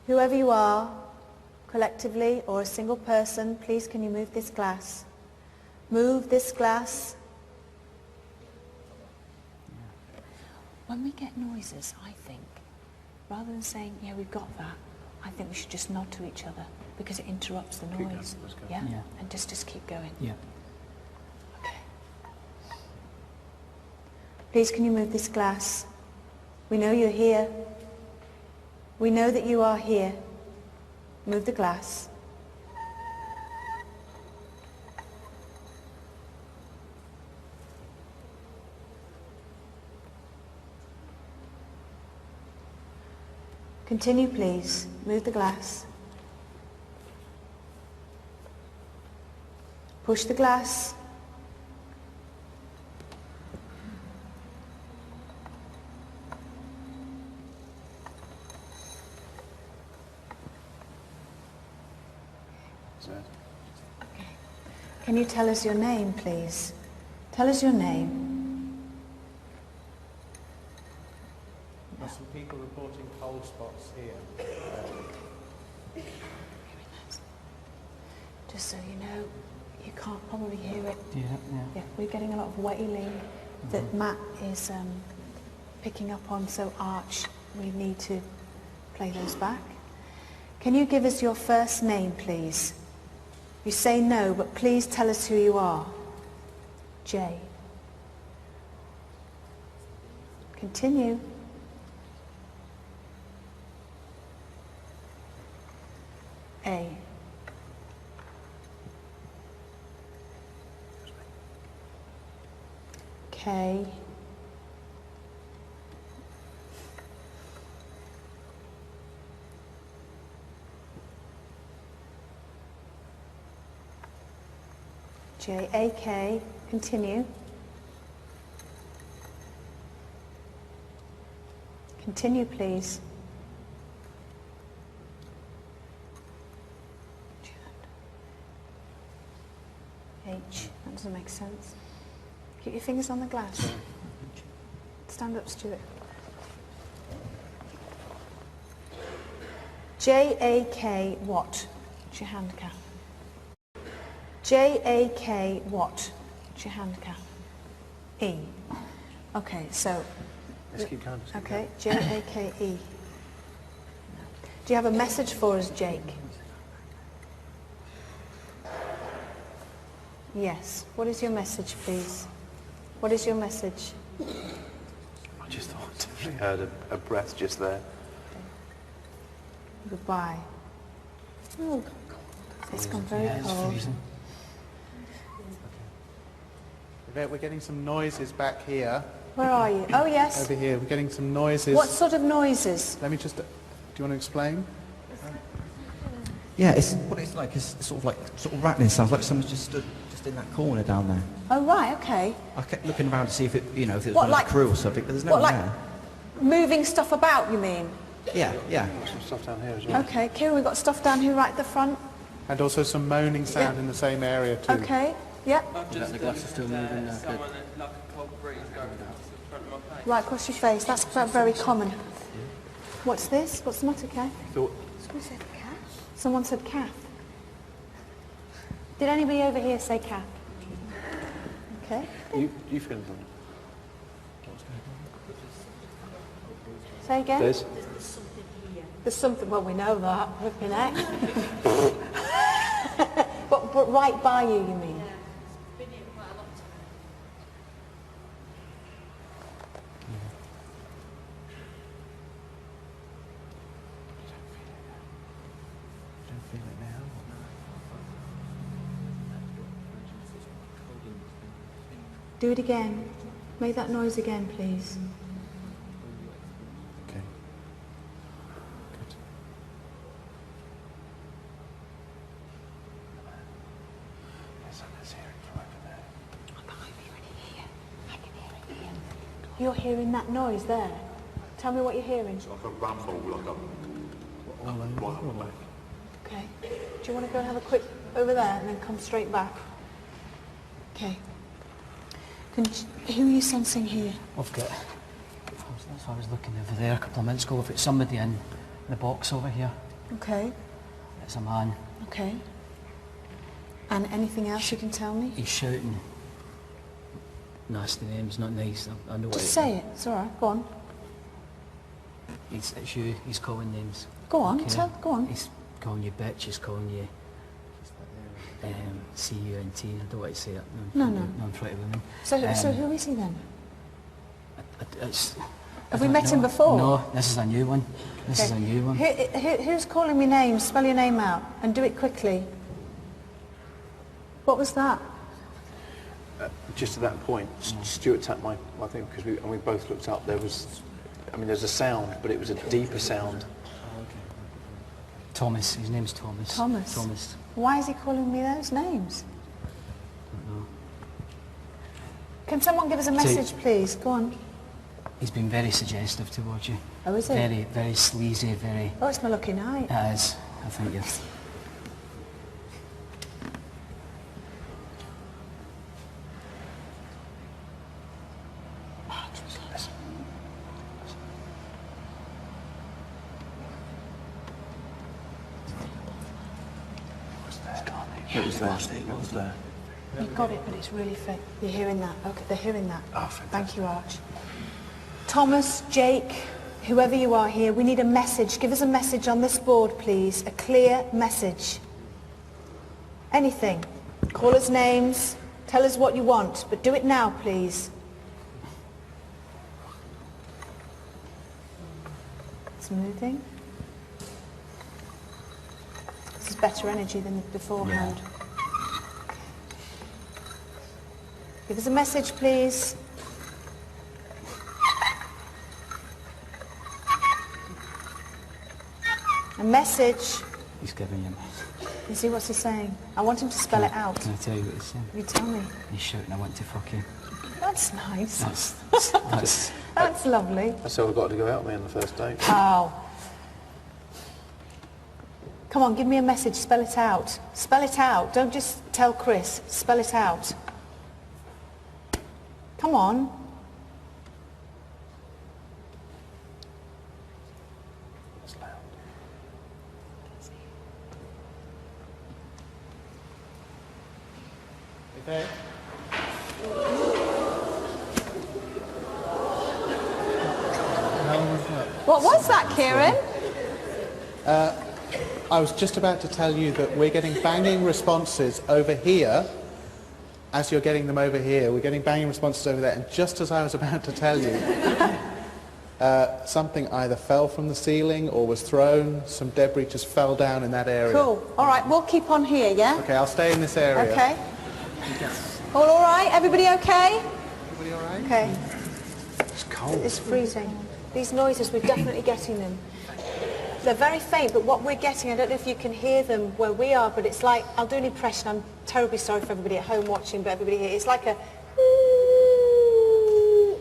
Whoever you are, collectively or a single person, please can you move this glass? Move this glass. When we get noises, I think, rather than saying, yeah, we've got that, I think we should just nod to each other because it interrupts the noise. Yeah? Yeah. And just keep going. Yeah. Okay. Please can you move this glass? We know you're here. We know that you are here. Move the glass. Continue, please. Move the glass. Push the glass. Can you tell us your name, please? Tell us your name. There's some people reporting cold spots here. Just so you know, you can't probably hear it. Yeah. We're getting a lot of wailing that Matt is picking up on, so Arch, we need to play those back. Can you give us your first name, please? You say no, but please tell us who you are. J. Continue. A. K. J-A-K, continue. Continue, please. H, that doesn't make sense. Keep your fingers on the glass. Stand up, Stuart. J-A-K, what? What's your hand, Kath? J-A-K what? What's your hand, Kath? E. Okay, so... Let's keep going. Okay, J-A-K-E. Do you have a message for us, Jake? Yes. What is your message, please? What is your message? I just thought I heard a breath just there. Goodbye. Oh, it's gone very cold. We're getting some noises back here. Where are you? Oh, yes. Over here. We're getting some noises. What sort of noises? Let me just... Do you want to explain? Yeah, what it's like is sort of rattling sounds, like someone's just stood in that corner down there. Oh, right, okay. I kept looking around to see if it, if it was What, one of like- the crew or something, but there's no one What, there. moving stuff about, you mean? Yeah. Some stuff down here as well. Okay, Kieran, we've got stuff down here right at the front. And also some moaning sound Yeah. in the same area too. Okay, yeah. The glass is still moving. Right across your face. That's very common. What's this? What's the matter, Kath? Someone said Kath? Someone said Kath. Did anybody over here say Kath? Okay. You feeling something? Say again? There's something, well, we know that. Flipping heck. but right by you mean? Do it again. Make that noise again, please. Okay. Good. You're hearing that noise there? Tell me what you're hearing. It's like a ramble, like a... Okay. Do you want to go and have a quick over there and then come straight back? Okay. Who are you sensing here? I've got... I was looking over there a couple of minutes ago. I've got somebody in the box over here. Okay. It's a man. Okay. And anything else you can tell me? He's shouting nasty names, not nice. I know Just what say it. It's all right. Go on. It's you. He's calling names. Go on. Okay. Go on. He's calling you bitch. He's calling you C-U-N-T. I don't want to say that. No. Non-pretty women. So who is he then? Have we I met don't him know. before? No, this is a new one. This is a new one. Who's calling me names? Spell your name out and do it quickly. What was that? just at that point, Stuart tapped my thing because we both looked up. There was, there's a sound, but it was a deeper sound Thomas. His name's Thomas. Thomas? Thomas. Why is he calling me those names? Can someone give us a message, please? Go on. He's been very suggestive towards you. Oh, is he? Very, very sleazy, very... Oh, it's my lucky night. It is. I think it's... It was there. It was there. You've got it, but it's really faint. You're hearing that? Okay, they're hearing that. Oh, fantastic. Thank you, Arch. Thomas, Jake, whoever you are here, we need a message. Give us a message on this board, please. A clear message. Anything. Call us names. Tell us what you want, but do it now, please. It's moving. This is better energy than beforehand. Yeah. Give us a message, please. A message. He's giving you a message. You see what's he saying? I want him to spell it out. Can I tell you what he's saying? You tell me. He's shouting, I want to fuck you. That's nice. That's That's lovely. That's how I got to go out with me on the first date. Oh. Come on, give me a message. Spell it out. Spell it out. Don't just tell Chris. Spell it out. Come on. Okay. What was that, Kieran? I was just about to tell you that we're getting banging responses over here. As you're getting them over here, we're getting banging responses over there. And just as I was about to tell you, something either fell from the ceiling or was thrown. Some debris just fell down in that area. Cool. All right, we'll keep on here, yeah? Okay, I'll stay in this area. Okay. All right? Everybody okay? Everybody all right? Okay. It's cold. It's freezing. These noises, we're definitely getting them. They're very faint, but what we're getting, I don't know if you can hear them where we are, but it's like, I'll do an impression. I'm terribly sorry for everybody at home watching, but everybody here, it's like a...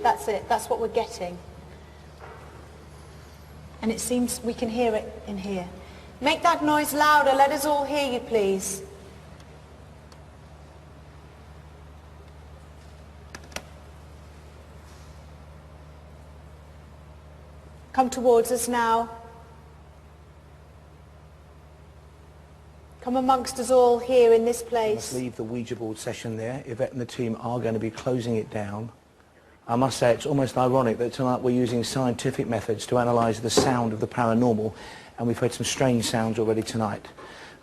That's it. That's what we're getting. And it seems we can hear it in here. Make that noise louder. Let us all hear you, please. Come towards us now. Come amongst us all here in this place. Let's leave the Ouija board session there. Yvette and the team are going to be closing it down. I must say it's almost ironic that tonight we're using scientific methods to analyse the sound of the paranormal, and we've heard some strange sounds already tonight.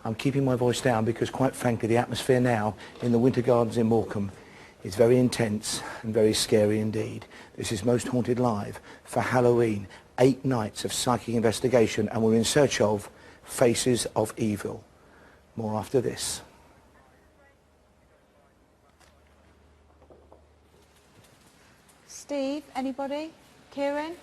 I'm keeping my voice down because, quite frankly, the atmosphere now in the Winter Gardens in Morecambe is very intense and very scary indeed. This is Most Haunted Live for Halloween. 8 nights of psychic investigation, and we're in search of Faces of Evil. More after this. Steve, anybody? Kieran?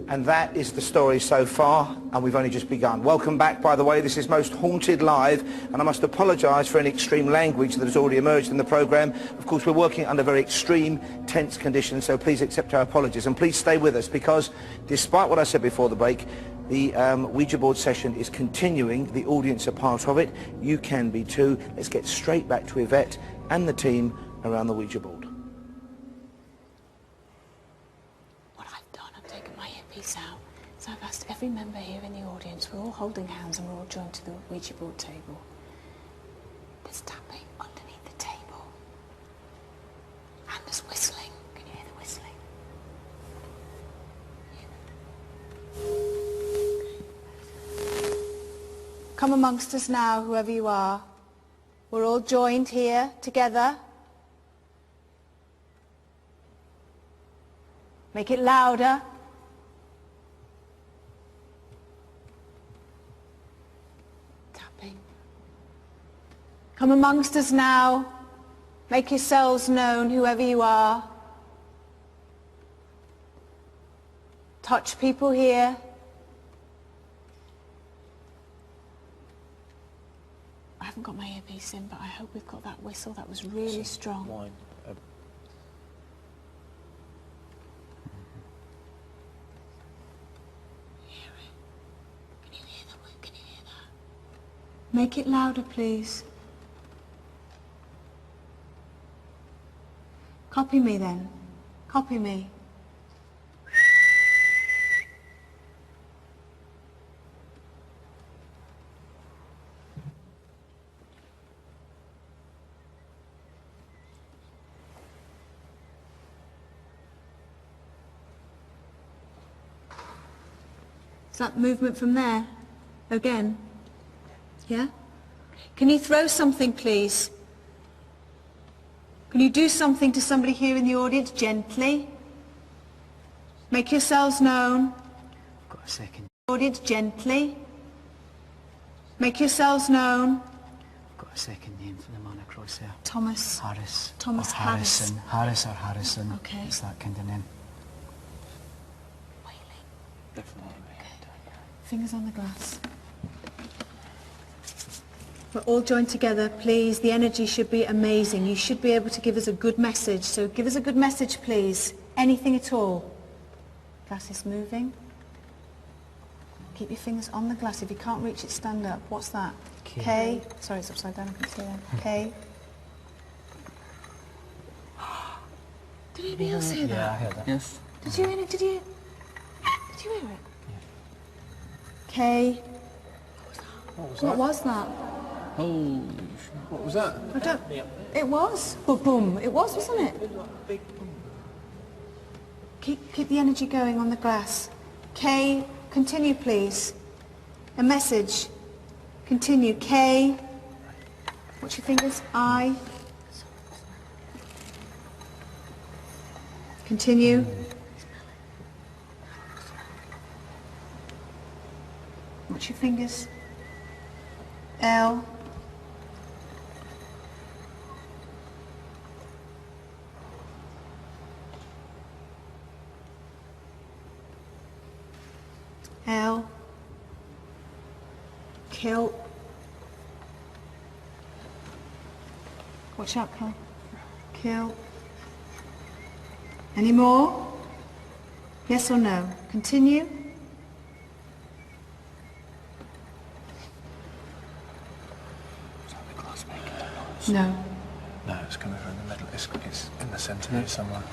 And that is the story so far, and we've only just begun. Welcome back, by the way. This is Most Haunted Live, and I must apologise for any extreme language that has already emerged in the programme. Of course, we're working under very extreme, tense conditions, so please accept our apologies. And please stay with us, because despite what I said before the break, the Ouija board session is continuing. The audience are part of it. You can be too. Let's get straight back to Yvette and the team around the Ouija board. Out. So I've asked every member here in the audience, we're all holding hands and we're all joined to the Ouija board table. There's tapping underneath the table. And there's whistling. Can you hear the whistling? Come amongst us now, whoever you are. We're all joined here together. Make it louder. Come amongst us now. Make yourselves known, whoever you are. Touch people here. I haven't got my earpiece in, but I hope we've got that whistle. That was really strong. Wine. Make it louder, please. Copy me then. Copy me. Is that movement from there? Again? Yeah? Can you throw something, please? Can you do something to somebody here in the audience, gently? Make yourselves known. I've got a second. Audience, gently. Make yourselves known. I've got a second name for the man across there. Thomas. Harris. Thomas or Harris. Harrison. Harris or Harrison. Okay. It's that kind of name. Definitely. Fingers on the glass. We're all joined together, please. The energy should be amazing. You should be able to give us a good message. So give us a good message, please. Anything at all. Glass is moving. Keep your fingers on the glass. If you can't reach it, stand up. What's that? K. Sorry, it's upside down. I can see that. K. Did anybody else hear that? Yeah, I heard that. Yes. Did you hear it? Did you hear it? K. What was that? Oh, what was that? I don't... It was. Boom, boom. It was, wasn't it? Keep the energy going on the glass. K. Continue, please. A message. Continue. K. Watch your fingers. I. Continue. Watch your fingers. L. L. Kill. Watch out, Carl. Kill. Any more? Yes or no? Continue. No. No, it's coming from the middle. It's in the centre here somewhere.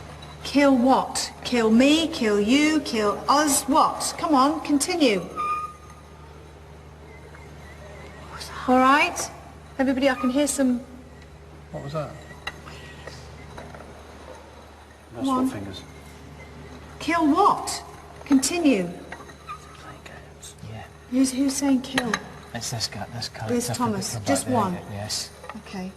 Kill what? Kill me, kill you, kill us, what? Come on, continue. All right? Everybody, I can hear some... What was that? Come on. Fingers. Kill what? Continue. Yeah. Who's saying kill? It's this guy, this guy. It's Thomas. Just one? Yes. Okay.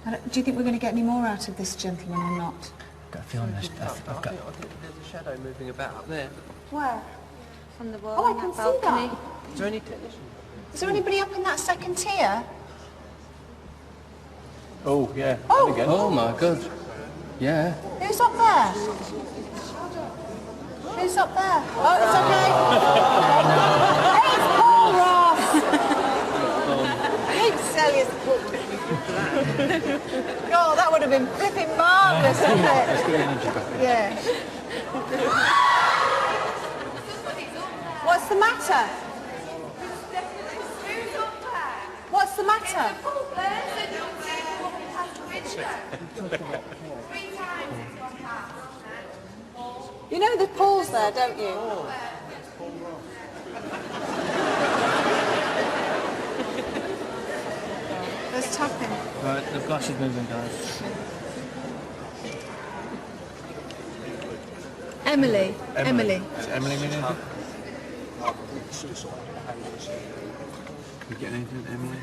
Do you think we're going to get any more out of this gentleman or not? I've got a feeling I've got... There's a shadow moving about up there. Where? From the wall. Oh, I can see that. Is there any technician? Is there anybody up in that second tier? Oh, yeah. Oh! Again. Oh, my God. Yeah. Who's up there? Who's up there? Oh, it's okay. Hey, it's Paul Ross! Hey, Celia's God, that would have been flipping marvellous, wouldn't it? Yeah. What's the matter? What's the matter? You know the Paul's there, don't you? There's tapping. Right, the glass is moving, guys. Emily. Emily. Is Emily moving? You getting anything, Emily?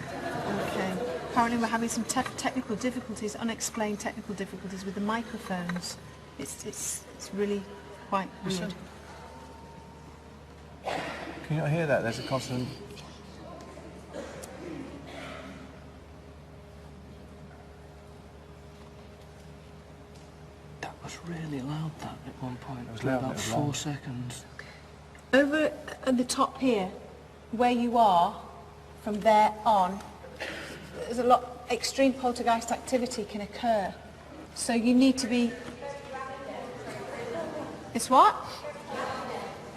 Okay. Apparently we're having some technical difficulties, unexplained technical difficulties with the microphones. It's really quite weird. Can you not hear that? There's a constant... Is was really loud, that, at one point. It was For loud, about it was 4 long. seconds. Over at the top here, where you are, from there on, there's a lot, extreme poltergeist activity can occur. So you need to be... It's what?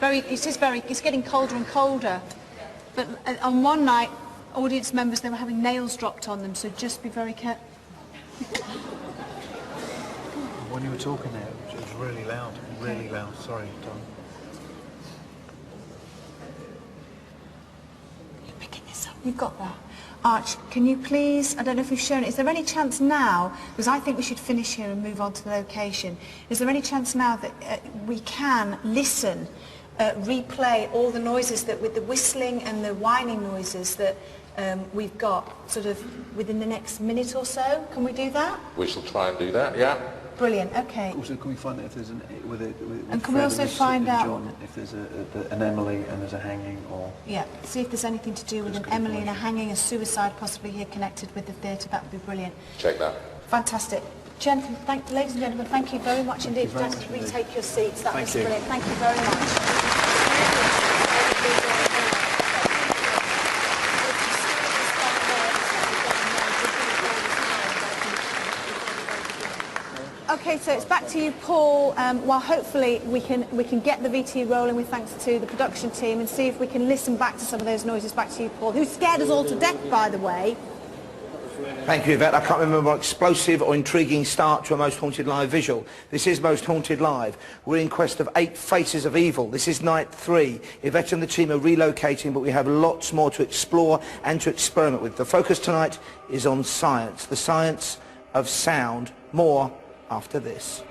It's getting colder and colder. But on one night, audience members, they were having nails dropped on them, so just be very careful. When you were talking there, it was really loud, really loud. Sorry, Tom. You're picking this up. You've got that. Arch, can you please, I don't know if you've shown it, is there any chance now, because I think we should finish here and move on to the location, is there any chance now that we can listen, replay all the noises that, with the whistling and the whining noises that we've got sort of within the next minute or so? Can we do that? We shall try and do that, yeah. Brilliant, okay. Also, can we find out if there's And can we also find out... if there's an Emily and there's a hanging, or... Yeah, see if there's anything to do with an Emily and a hanging, a suicide possibly here connected with the theatre. That would be brilliant. Check that. Fantastic. Gentlemen, ladies and gentlemen, thank you very much indeed. Just retake your seats. That was brilliant. Thank you very much. Okay, so it's back to you, Paul. Well, hopefully we can get the VT rolling with thanks to the production team and see if we can listen back to some of those noises. Back to you, Paul, who scared us all to death, by the way. Thank you, Yvette. I can't remember a more explosive or intriguing start to a Most Haunted Live visual. This is Most Haunted Live. We're in quest of 8 faces of evil. This is night 3. Yvette and the team are relocating, but we have lots more to explore and to experiment with. The focus tonight is on science, the science of sound. More after this.